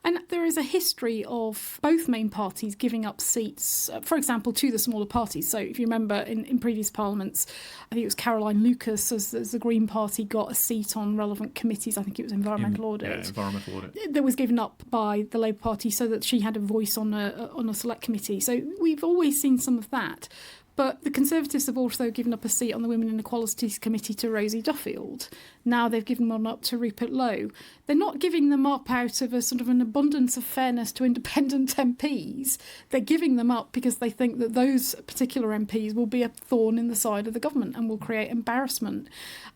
S2: And there is a history of both main parties giving up seats, for example, to the smaller parties. So if you remember in previous parliaments, I think it was Caroline Lucas as the Green Party got a seat on relevant committees. I think it was Environmental Audit.
S3: Yeah, Environmental Audit.
S2: That was given up by the Labour Party so that she had a voice on a select committee. So we've always seen some of that. But the Conservatives have also given up a seat on the Women and Equalities Committee to Rosie Duffield. Now they've given one up to Rupert Lowe. They're not giving them up out of a sort of an abundance of fairness to independent MPs. They're giving them up because they think that those particular MPs will be a thorn in the side of the government and will create embarrassment.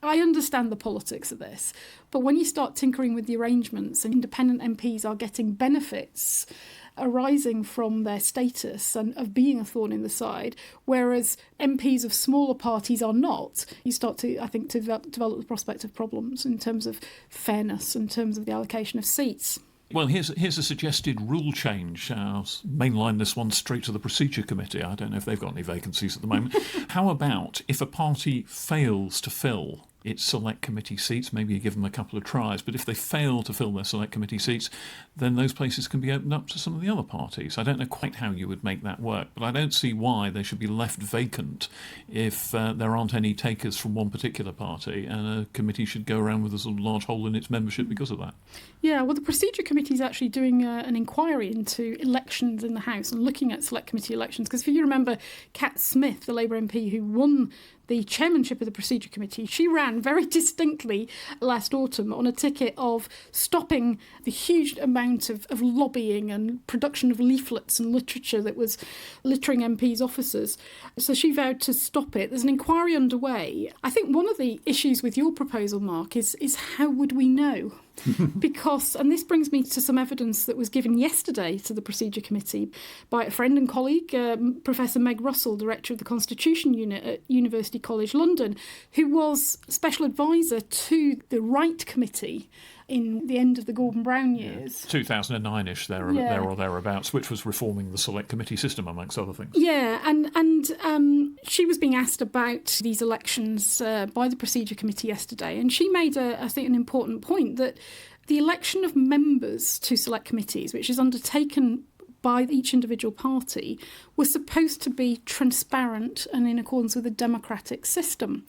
S2: I understand the politics of this, but when you start tinkering with the arrangements and independent MPs are getting benefits arising from their status and of being a thorn in the side, whereas MPs of smaller parties are not, you start to, I think, to develop the prospect of problems in terms of fairness, in terms of the allocation of seats.
S3: Well, here's a suggested rule change. I'll mainline this one straight to the Procedure Committee. I don't know if they've got any vacancies at the moment. How about if a party fails to fill its select committee seats, maybe you give them a couple of tries, but if they fail to fill their select committee seats, then those places can be opened up to some of the other parties. I don't know quite how you would make that work, but I don't see why they should be left vacant if there aren't any takers from one particular party, and a committee should go around with a sort of large hole in its membership because of that.
S2: Yeah, well, the Procedure Committee is actually doing an inquiry into elections in the House and looking at select committee elections, because if you remember Cat Smith, the Labour MP who won the chairmanship of the Procedure Committee, she ran very distinctly last autumn on a ticket of stopping the huge amount of lobbying and production of leaflets and literature that was littering MPs' offices. So she vowed to stop it. There's an inquiry underway. I think one of the issues with your proposal, Mark, is how would we know? Because, and this brings me to some evidence that was given yesterday to the Procedure Committee by a friend and colleague, Professor Meg Russell, Director of the Constitution Unit at University College London, who was Special Advisor to the Right Committee in the end of the Gordon Brown years.
S3: 2009-ish, there or thereabouts, which was reforming the select committee system, amongst other things.
S2: Yeah, and she was being asked about these elections by the Procedure Committee yesterday, and she made, I think, an important point that the election of members to select committees, which is undertaken by each individual party, was supposed to be transparent and in accordance with a democratic system.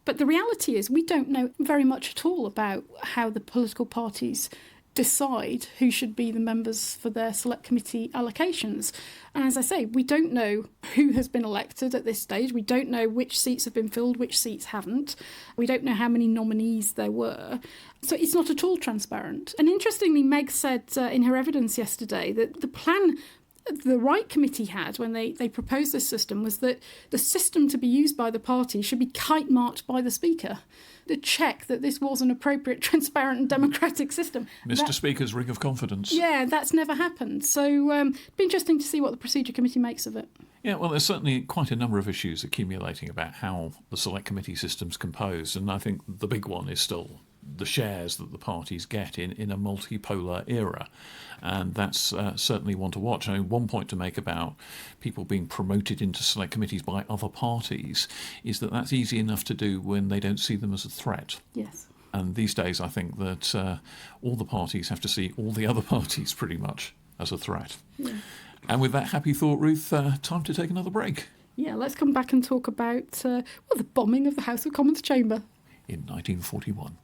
S2: But the reality is we don't know very much at all about how the political parties decide who should be the members for their select committee allocations. And as I say, we don't know who has been elected at this stage. We don't know which seats have been filled, which seats haven't. We don't know how many nominees there were. So it's not at all transparent. And interestingly, Meg said in her evidence yesterday that the plan the Right Committee had when they proposed this system was that the system to be used by the party should be kite-marked by the Speaker to check that this was an appropriate, transparent and democratic system.
S3: Mr. Speaker's ring of confidence.
S2: Yeah, that's never happened. So it'd be interesting to see what the Procedure Committee makes of it.
S3: Yeah, well, there's certainly quite a number of issues accumulating about how the select committee system's composed, and I think the big one is still the shares that the parties get in a multipolar era. And that's certainly one to watch. I mean, one point to make about people being promoted into select committees by other parties is that that's easy enough to do when they don't see them as a threat.
S2: Yes.
S3: And these days I think that all the parties have to see all the other parties pretty much as a threat.
S2: Yeah.
S3: And with that happy thought, Ruth, time to take another break.
S2: Yeah, let's come back and talk about the bombing of the House of Commons chamber.
S3: In 1941.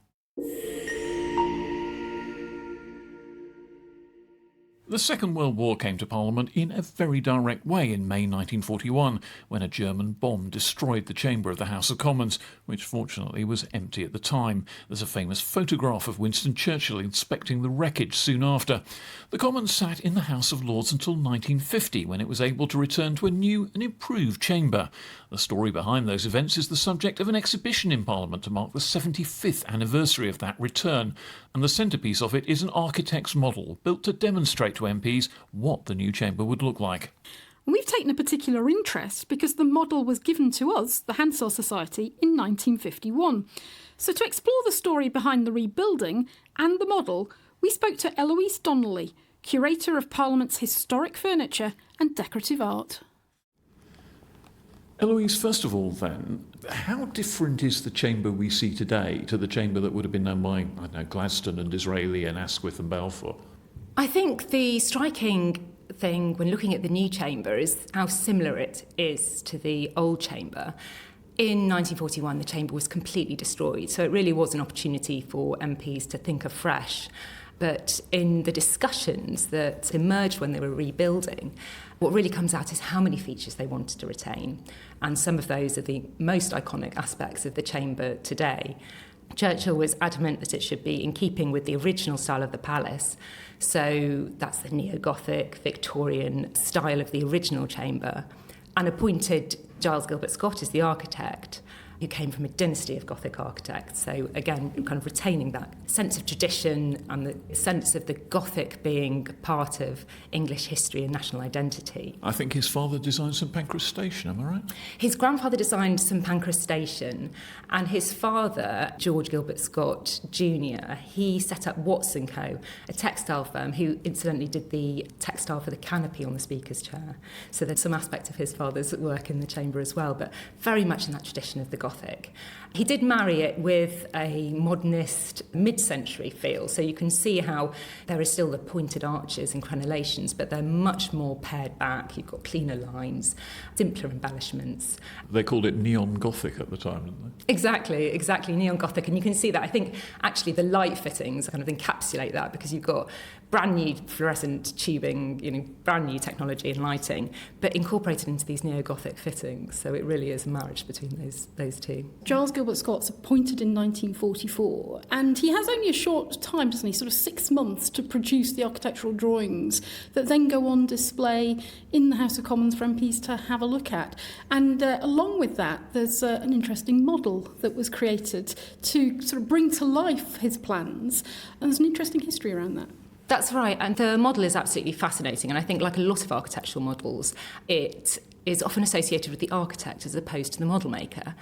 S3: The Second World War came to Parliament in a very direct way in May 1941, when a German bomb destroyed the chamber of the House of Commons, which fortunately was empty at the time. There's a famous photograph of Winston Churchill inspecting the wreckage soon after. The Commons sat in the House of Lords until 1950, when it was able to return to a new and improved chamber. The story behind those events is the subject of an exhibition in Parliament to mark the 75th anniversary of that return, and the centrepiece of it is an architect's model built to demonstrate to MPs what the new chamber would look like.
S2: We've taken a particular interest because the model was given to us, the Hansard Society, in 1951. So to explore the story behind the rebuilding and the model, we spoke to Eloise Donnelly, Curator of Parliament's Historic Furniture and Decorative Art.
S3: Eloise, first of all then, how different is the chamber we see today to the chamber that would have been known by, I don't know, Gladstone and Disraeli and Asquith and Balfour?
S5: I think the striking thing when looking at the new chamber is how similar it is to the old chamber. In 1941, the chamber was completely destroyed, so it really was an opportunity for MPs to think afresh. But in the discussions that emerged when they were rebuilding, what really comes out is how many features they wanted to retain. And some of those are the most iconic aspects of the chamber today. Churchill was adamant that it should be in keeping with the original style of the palace. So that's the neo-Gothic, Victorian style of the original chamber, and appointed Giles Gilbert Scott as the architect, who came from a dynasty of Gothic architects. So again, kind of retaining that sense of tradition and the sense of the Gothic being part of English history and national identity.
S3: I think his father designed St Pancras Station, am I right?
S5: His grandfather designed St Pancras Station, and his father, George Gilbert Scott Jr., he set up Watson Co., a textile firm, who incidentally did the textile for the canopy on the Speaker's chair. So there's some aspect of his father's work in the chamber as well, but very much in that tradition of the Gothic. He did marry it with a modernist mid-century feel, so you can see how there is still the pointed arches and crenellations, but they're much more pared back. You've got cleaner lines, simpler embellishments.
S3: They called it neon Gothic at the time, didn't they?
S5: Exactly, neon Gothic, and you can see that. I think actually the light fittings kind of encapsulate that, because you've got brand new fluorescent tubing, brand new technology and lighting, but incorporated into these neo-Gothic fittings. So it really is a marriage between those two.
S2: Giles Gilbert Scott's appointed in 1944, and he has only a short time, doesn't he, sort of 6 months, to produce the architectural drawings that then go on display in the House of Commons for MPs to have a look at. And along with that, there's an interesting model that was created to sort of bring to life his plans, and there's an interesting history around that.
S5: That's right, and the model is absolutely fascinating, and I think like a lot of architectural models, it is often associated with the architect as opposed to the model maker.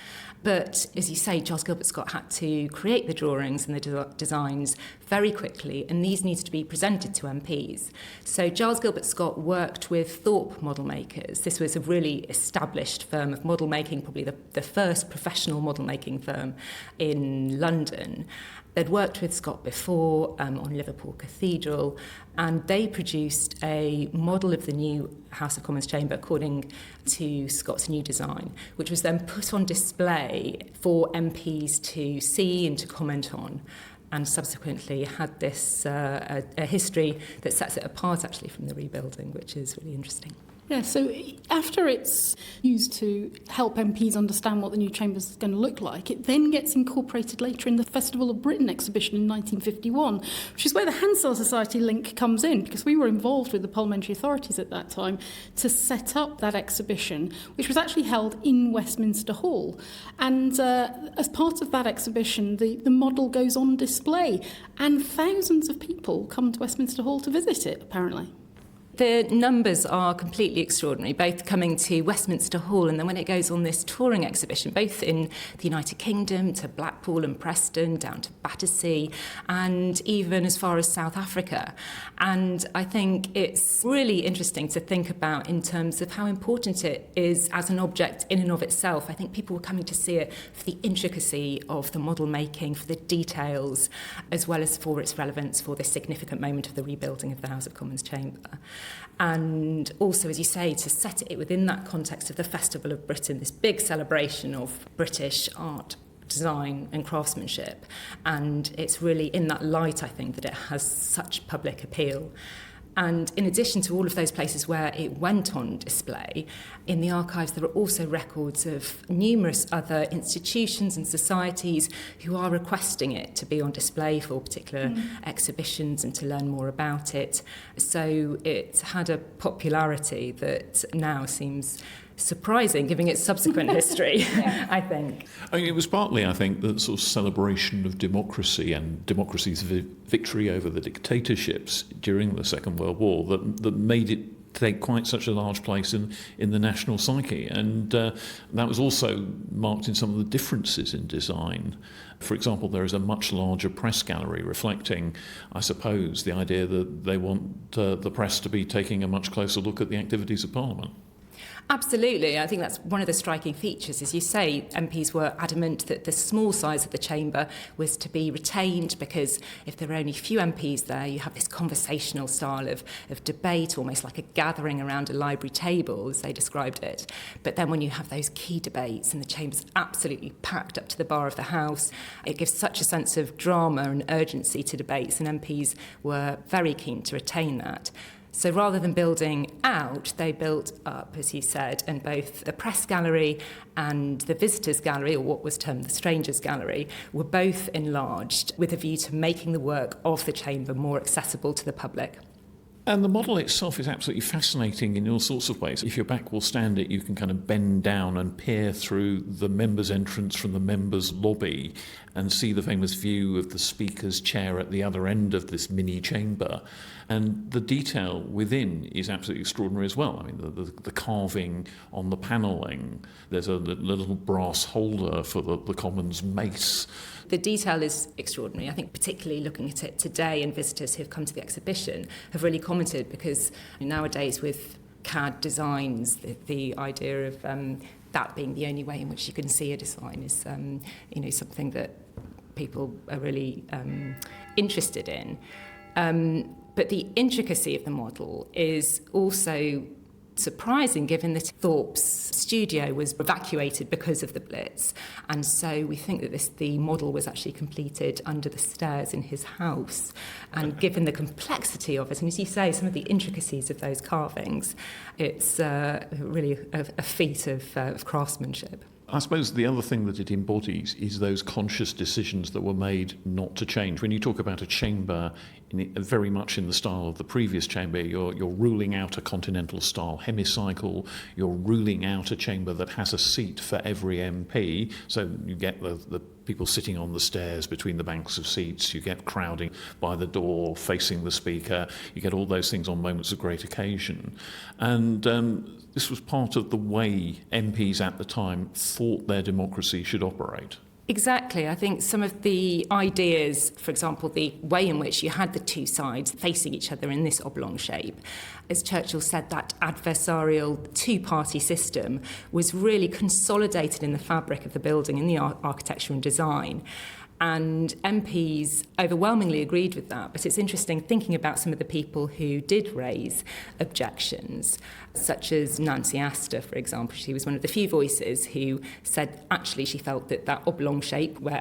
S5: But as you say, Giles Gilbert Scott had to create the drawings and the designs very quickly, and these needed to be presented to MPs. So Giles Gilbert Scott worked with Thorpe model makers. This was a really established firm of model making, probably the first professional model making firm in London. They'd worked with Scott before on Liverpool Cathedral, and they produced a model of the new House of Commons chamber according to Scott's new design, which was then put on display for MPs to see and to comment on, and subsequently had this a history that sets it apart actually from the rebuilding, which is really interesting.
S2: Yeah, so after it's used to help MPs understand what the new chamber is going to look like, it then gets incorporated later in the Festival of Britain exhibition in 1951, which is where the Hansard Society link comes in, because we were involved with the parliamentary authorities at that time to set up that exhibition, which was actually held in Westminster Hall. And as part of that exhibition, the model goes on display, and thousands of people come to Westminster Hall to visit it, apparently.
S5: The numbers are completely extraordinary, both coming to Westminster Hall and then when it goes on this touring exhibition, both in the United Kingdom to Blackpool and Preston, down to Battersea, and even as far as South Africa. And I think it's really interesting to think about in terms of how important it is as an object in and of itself. I think people were coming to see it for the intricacy of the model making, for the details, as well as for its relevance for this significant moment of the rebuilding of the House of Commons chamber. And also, as you say, to set it within that context of the Festival of Britain, this big celebration of British art, design and craftsmanship. And it's really in that light, I think, that it has such public appeal. And in addition to all of those places where it went on display, in the archives there are also records of numerous other institutions and societies who are requesting it to be on display for particular exhibitions and to learn more about it. So it had a popularity that now seems surprising, given its subsequent history, I think.
S3: I mean, it was partly, I think, the sort of celebration of democracy and democracy's victory over the dictatorships during the Second World War that made it take quite such a large place in the national psyche. And that was also marked in some of the differences in design. For example, there is a much larger press gallery reflecting, I suppose, the idea that they want the press to be taking a much closer look at the activities of Parliament.
S5: Absolutely. I think that's one of the striking features. As you say, MPs were adamant that the small size of the chamber was to be retained because if there are only a few MPs there, you have this conversational style of debate, almost like a gathering around a library table, as they described it. But then when you have those key debates and the chamber's absolutely packed up to the bar of the House, it gives such a sense of drama and urgency to debates, and MPs were very keen to retain that. So rather than building out, they built up, as you said, and both the press gallery and the visitors gallery, or what was termed the strangers gallery, were both enlarged with a view to making the work of the chamber more accessible to the public.
S3: And the model itself is absolutely fascinating in all sorts of ways. If your back will stand it, you can kind of bend down and peer through the members' entrance from the members' lobby and see the famous view of the Speaker's chair at the other end of this mini chamber. And the detail within is absolutely extraordinary as well. I mean, the carving on the panelling, there's a little brass holder for the Commons mace.
S5: The detail is extraordinary. I think particularly looking at it today, and visitors who have come to the exhibition have really commented, because nowadays with CAD designs, the idea of that being the only way in which you can see a design is something that people are really interested in. But the intricacy of the model is also surprising, given that Thorpe's studio was evacuated because of the Blitz, and so we think that the model was actually completed under the stairs in his house. And given the complexity of it, and as you say, some of the intricacies of those carvings, it's really a feat of craftsmanship.
S3: I suppose the other thing that it embodies is those conscious decisions that were made not to change. When you talk about a chamber very much in the style of the previous chamber, you're ruling out a continental-style hemicycle, you're ruling out a chamber that has a seat for every MP, so you get the people sitting on the stairs between the banks of seats, you get crowding by the door facing the Speaker, you get all those things on moments of great occasion. And this was part of the way MPs at the time thought their democracy should operate.
S5: Exactly. I think some of the ideas, for example, the way in which you had the two sides facing each other in this oblong shape, as Churchill said, that adversarial two-party system was really consolidated in the fabric of the building, in the architecture and design. And MPs overwhelmingly agreed with that. But it's interesting thinking about some of the people who did raise objections, such as Nancy Astor, for example. She was one of the few voices who said actually she felt that oblong shape where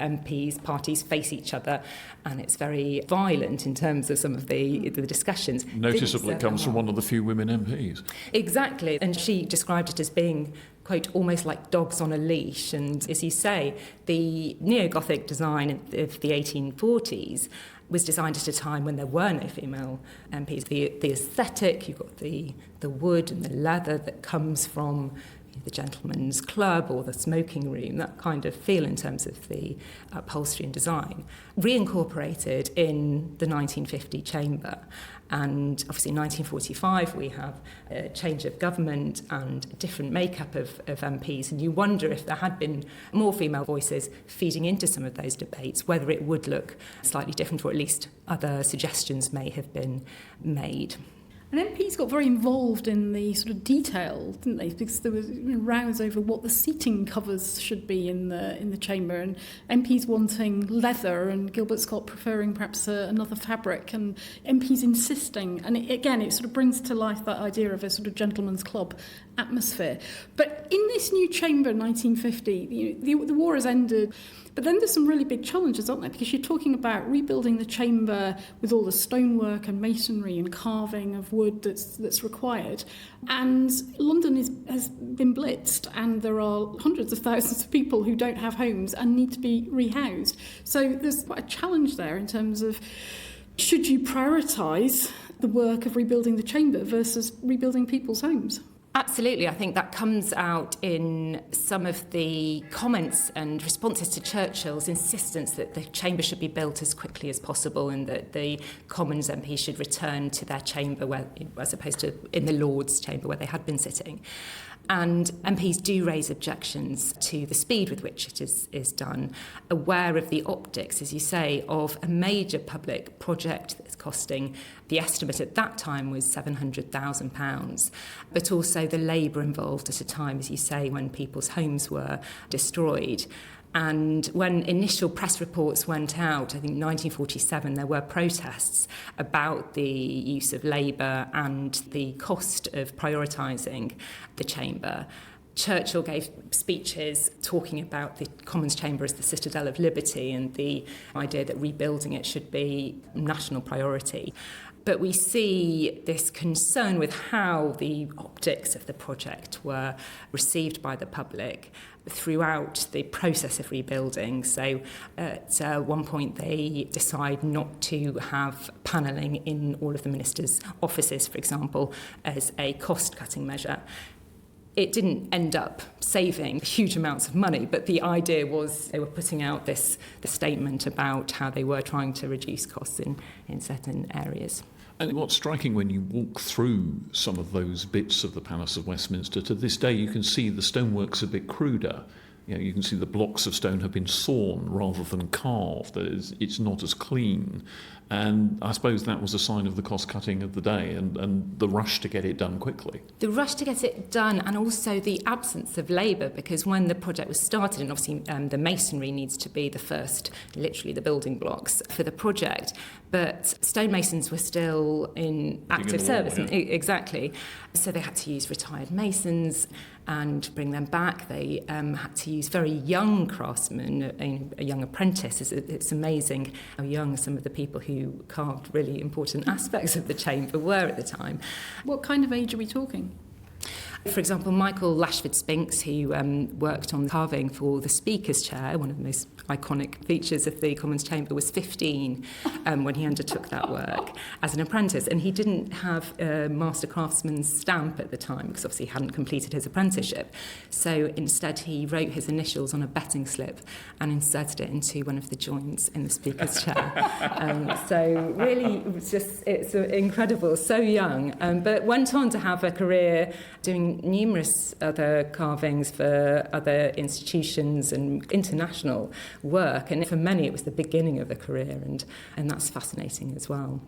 S5: parties face each other, and it's very violent in terms of some of the discussions.
S3: Noticeably comes from one of the few women MPs.
S5: Exactly. And she described it as being, quote, almost like dogs on a leash. And as you say, the neo-Gothic design of the 1840s was designed at a time when there were no female MPs. The aesthetic, you've got the wood and the leather that comes from the gentleman's club or the smoking room, that kind of feel in terms of the upholstery and design, reincorporated in the 1950 chamber. And obviously in 1945 we have a change of government and a different makeup of MPs, and you wonder if there had been more female voices feeding into some of those debates, whether it would look slightly different, or at least other suggestions may have been made.
S2: And MPs got very involved in the sort of detail, didn't they? Because there was rows over what the seating covers should be in the chamber, and MPs wanting leather, and Gilbert Scott preferring perhaps another fabric, and MPs insisting. And it sort of brings to life that idea of a sort of gentleman's club atmosphere. But in this new chamber, 1950, the war has ended. But then there's some really big challenges, aren't there? Because you're talking about rebuilding the chamber with all the stonework and masonry and carving of wood that's required. And London has been blitzed, and there are hundreds of thousands of people who don't have homes and need to be rehoused. So there's quite a challenge there in terms of, should you prioritise the work of rebuilding the chamber versus rebuilding people's homes?
S5: Absolutely. I think that comes out in some of the comments and responses to Churchill's insistence that the chamber should be built as quickly as possible, and that the Commons MPs should return to their chamber, as opposed to in the Lords' chamber where they had been sitting. And MPs do raise objections to the speed with which it is done, aware of the optics, as you say, of a major public project that's costing, the estimate at that time was £700,000, but also the labour involved at a time, as you say, when people's homes were destroyed. And when initial press reports went out, I think 1947, there were protests about the use of labour and the cost of prioritising the chamber. Churchill gave speeches talking about the Commons Chamber as the citadel of liberty and the idea that rebuilding it should be a national priority. But we see this concern with how the optics of the project were received by the public throughout the process of rebuilding. So at one point they decide not to have panelling in all of the ministers' offices, for example, as a cost-cutting measure. It didn't end up saving huge amounts of money, but the idea was they were putting out this statement about how they were trying to reduce costs in certain areas.
S3: And what's striking when you walk through some of those bits of the Palace of Westminster, to this day you can see the stonework's a bit cruder. You can see the blocks of stone have been sawn rather than carved. It's not as clean. And I suppose that was a sign of the cost-cutting of the day and the rush to get it done quickly.
S5: The rush to get it done, and also the absence of labour, because when the project was started, and obviously the masonry needs to be the first, literally the building blocks for the project, but stonemasons were still in active service.
S3: Yeah.
S5: Exactly. So they had to use retired masons and bring them back. They had to use very young craftsmen, a young apprentice. It's amazing how young some of the people who carved really important aspects of the chamber were at the time.
S2: What kind of age are we talking?
S5: For example, Michael Lashford Spinks, who worked on carving for the Speaker's chair, one of the most iconic features of the Commons Chamber, was 15 when he undertook that work as an apprentice. And he didn't have a Master Craftsman's stamp at the time because obviously he hadn't completed his apprenticeship. So instead he wrote his initials on a betting slip and inserted it into one of the joints in the Speaker's chair. So really, it's incredible, so young, but went on to have a career doing numerous other carvings for other institutions and international work. And for many, it was the beginning of a career, and that's fascinating as well.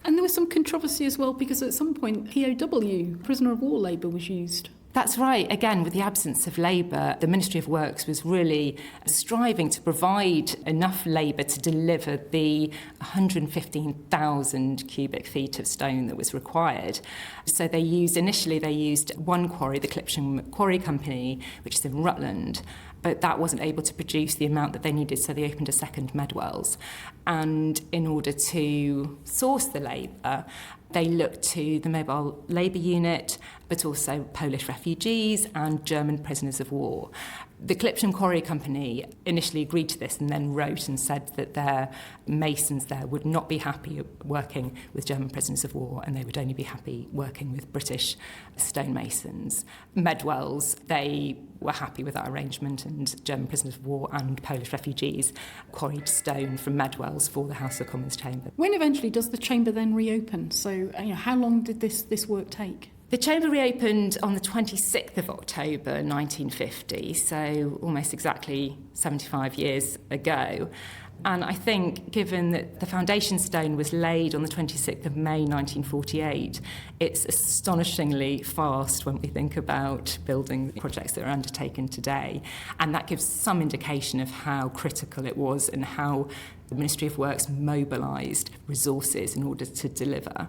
S2: And there was some controversy as well, because at some point, POW, prisoner of war labour, was used.
S5: That's right. Again, with the absence of labour, the Ministry of Works was really striving to provide enough labour to deliver the 115,000 cubic feet of stone that was required. So initially they used one quarry, the Clipsham Quarry Company, which is in Rutland, but that wasn't able to produce the amount that they needed, so they opened a second Medwells. And in order to source the labour, they looked to the Mobile Labour Unit, but also Polish refugees and German prisoners of war. The Clipsham Quarry Company initially agreed to this and then wrote and said that their masons there would not be happy working with German prisoners of war, and they would only be happy working with British stonemasons. Medwells, they were happy with that arrangement, and German prisoners of war and Polish refugees quarried stone from Medwells for the House of Commons chamber.
S2: When eventually does the chamber then reopen? So, how long did this work take?
S5: The chamber reopened on the 26th of October 1950, so almost exactly 75 years ago. And I think, given that the foundation stone was laid on the 26th of May 1948, it's astonishingly fast when we think about building projects that are undertaken today. And that gives some indication of how critical it was and how the Ministry of Works mobilised resources in order to deliver.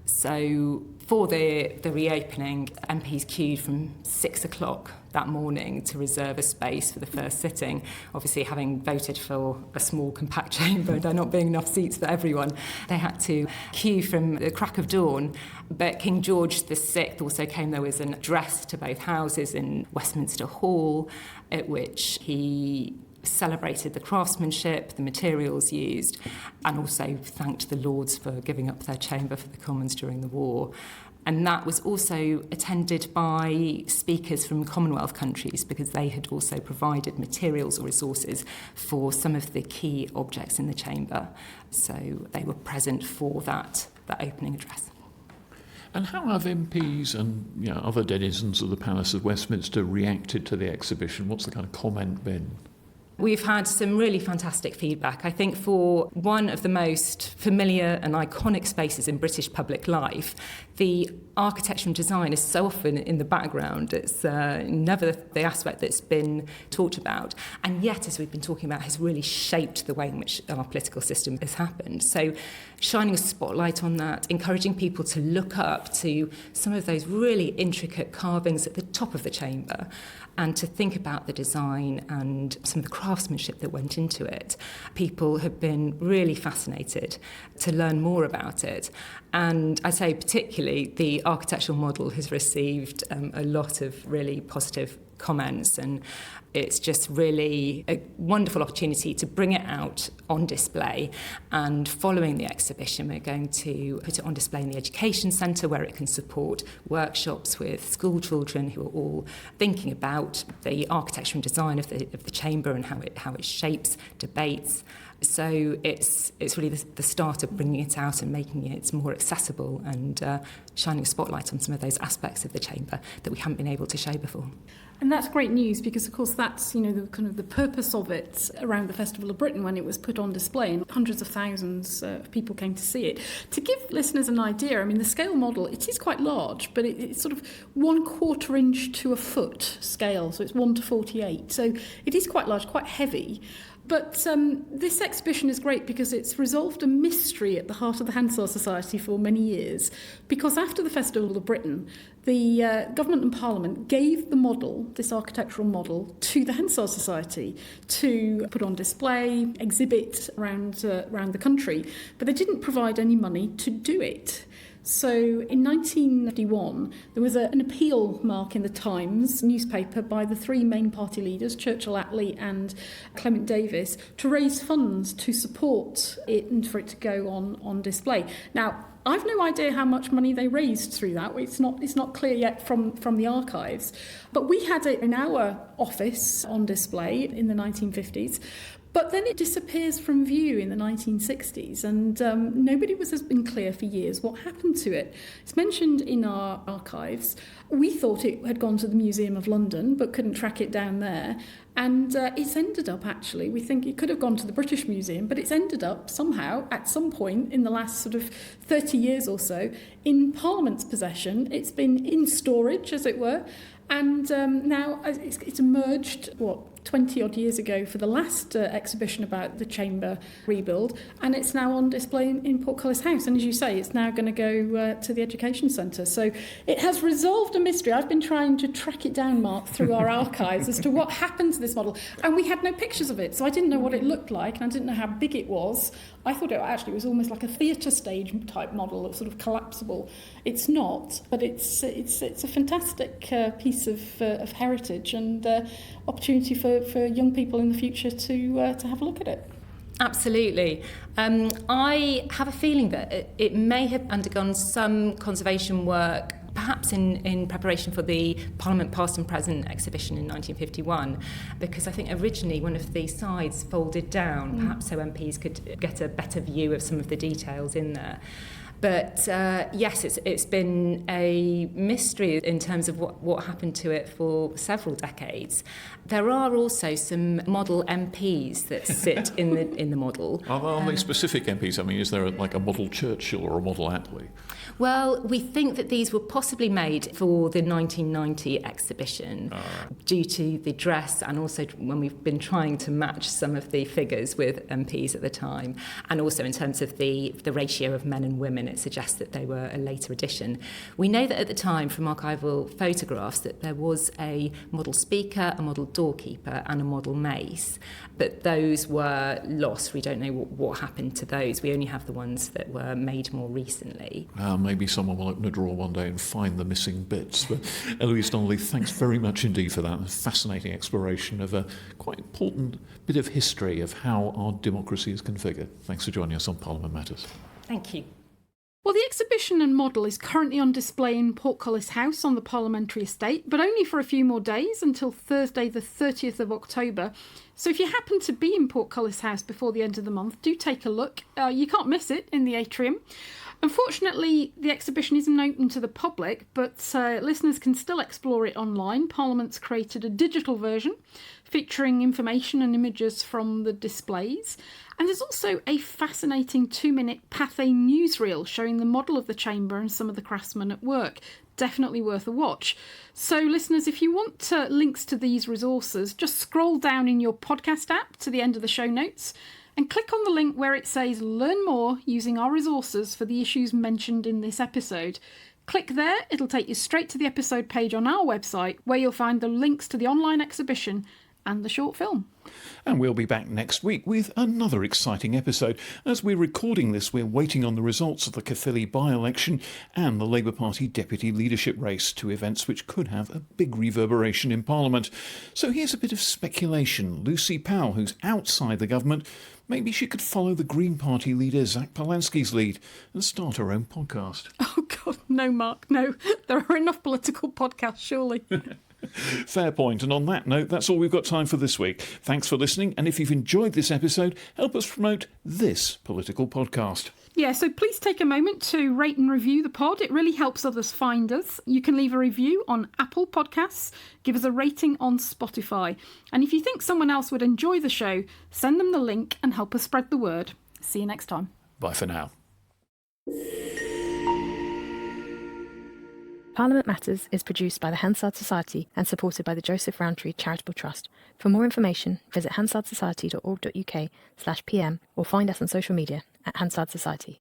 S5: So for the reopening, MPs queued from 6 o'clock that morning to reserve a space for the first sitting. Obviously, having voted for a small, compact chamber, there not being enough seats for everyone, they had to queue from the crack of dawn. But King George VI also came there with an address to both houses in Westminster Hall, at which he celebrated the craftsmanship, the materials used, and also thanked the Lords for giving up their chamber for the Commons during the war. And that was also attended by speakers from Commonwealth countries, because they had also provided materials or resources for some of the key objects in the chamber. So they were present for that opening address.
S3: And how have MPs and other denizens of the Palace of Westminster reacted to the exhibition? What's the kind of comment been?
S5: We've had some really fantastic feedback. I think for one of the most familiar and iconic spaces in British public life, the architecture and design is so often in the background. It's never the aspect that's been talked about. And yet, as we've been talking about, has really shaped the way in which our political system has happened. So shining a spotlight on that, encouraging people to look up to some of those really intricate carvings at the top of the chamber, and to think about the design and some of the craftsmanship that went into it. People have been really fascinated to learn more about it. And I say particularly the architectural model has received a lot of really positive comments, and it's just really a wonderful opportunity to bring it out on display. And following the exhibition, we're going to put it on display in the Education Centre, where it can support workshops with school children who are all thinking about the architecture and design of the chamber and how it shapes debates. So it's really the start of bringing it out and making it more accessible and shining a spotlight on some of those aspects of the chamber that we haven't been able to show before.
S2: And that's great news because, of course, that's the purpose of it around the Festival of Britain when it was put on display, and hundreds of thousands of people came to see it. To give listeners an idea, I mean, the scale model, it is quite large, but it's sort of 1/4 inch to a foot scale, so it's 1:48. So it is quite large, quite heavy. But this exhibition is great because it's resolved a mystery at the heart of the Hansard Society for many years. Because after the Festival of Britain, the government and Parliament gave the model, this architectural model, to the Hansard Society to put on display, exhibit around the country. But they didn't provide any money to do it. So in 1951, there was an appeal mark in the Times newspaper by the three main party leaders, Churchill, Attlee and Clement Davis, to raise funds to support it and for it to go on display. Now, I've no idea how much money they raised through that. It's not clear yet from the archives. But we had it in our office on display in the 1950s. But then it disappears from view in the 1960s, and nobody has been clear for years what happened to it. It's mentioned in our archives. We thought it had gone to the Museum of London, but couldn't track it down there. And it's ended up, actually, we think it could have gone to the British Museum, but it's ended up somehow, at some point in the last sort of 30 years or so, in Parliament's possession. It's been in storage, as it were, and now it's emerged, 20-odd years ago for the last exhibition about the chamber rebuild, and it's now on display in Portcullis House. And as you say, it's now going to go to the Education Centre. So it has resolved a mystery. I've been trying to track it down, Mark, through our archives as to what happened to this model. And we had no pictures of it, so I didn't know what it looked like, and I didn't know how big it was. I thought it actually was almost like a theatre stage type model, that's sort of collapsible. It's not, but it's a fantastic piece of heritage and opportunity for young people in the future to have a look at it.
S5: Absolutely. I have a feeling that it may have undergone some conservation work, perhaps in preparation for the Parliament Past and Present exhibition in 1951, because I think originally one of the sides folded down, perhaps so MPs could get a better view of some of the details in there. But yes, it's been a mystery in terms of what happened to it for several decades. There are also some model MPs that sit in the model.
S3: Are they specific MPs? I mean, is there a model Churchill or a model Attlee?
S5: Well, we think that these were possibly made for the 1990 exhibition due to the dress, and also when we've been trying to match some of the figures with MPs at the time, and also in terms of the ratio of men and women, it suggests that they were a later addition. We know that at the time from archival photographs that there was a model speaker, a model doorkeeper and a model mace, but those were lost. We don't know what happened to those. We only have the ones that were made more recently.
S3: Maybe someone will open a drawer one day and find the missing bits. But Eloise Donnelly, thanks very much indeed for that fascinating exploration of a quite important bit of history of how our democracy is configured. Thanks for joining us on Parliament Matters.
S5: Thank you.
S2: Well, the exhibition and model is currently on display in Portcullis House on the Parliamentary Estate, but only for a few more days until Thursday the 30th of October. So if you happen to be in Portcullis House before the end of the month, do take a look. You can't miss it in the atrium. Unfortunately, the exhibition isn't open to the public, but listeners can still explore it online. Parliament's created a digital version featuring information and images from the displays. And there's also a fascinating 2-minute Pathé newsreel showing the model of the chamber and some of the craftsmen at work. Definitely worth a watch. So, listeners, if you want links to these resources, just scroll down in your podcast app to the end of the show notes and click on the link where it says learn more using our resources for the issues mentioned in this episode. Click there, it'll take you straight to the episode page on our website where you'll find the links to the online exhibition and the short film.
S3: And we'll be back next week with another exciting episode. As we're recording this, we're waiting on the results of the Caerphilly by-election and the Labour Party deputy leadership race, 2 events which could have a big reverberation in Parliament. So here's a bit of speculation. Lucy Powell, who's outside the government, maybe she could follow the Green Party leader Zach Polanski's lead and start her own podcast.
S2: Oh, God, no, Mark, no. There are enough political podcasts, surely.
S3: Fair point. And on that note, that's all we've got time for this week. Thanks for listening. And if you've enjoyed this episode, help us promote this political podcast.
S2: Yeah, so please take a moment to rate and review the pod. It really helps others find us. You can leave a review on Apple Podcasts, give us a rating on Spotify. And if you think someone else would enjoy the show, send them the link and help us spread the word. See you next time.
S3: Bye for now.
S1: Parliament Matters is produced by the Hansard Society and supported by the Joseph Rowntree Charitable Trust. For more information, visit hansardsociety.org.uk/pm or find us on social media at Hansard Society.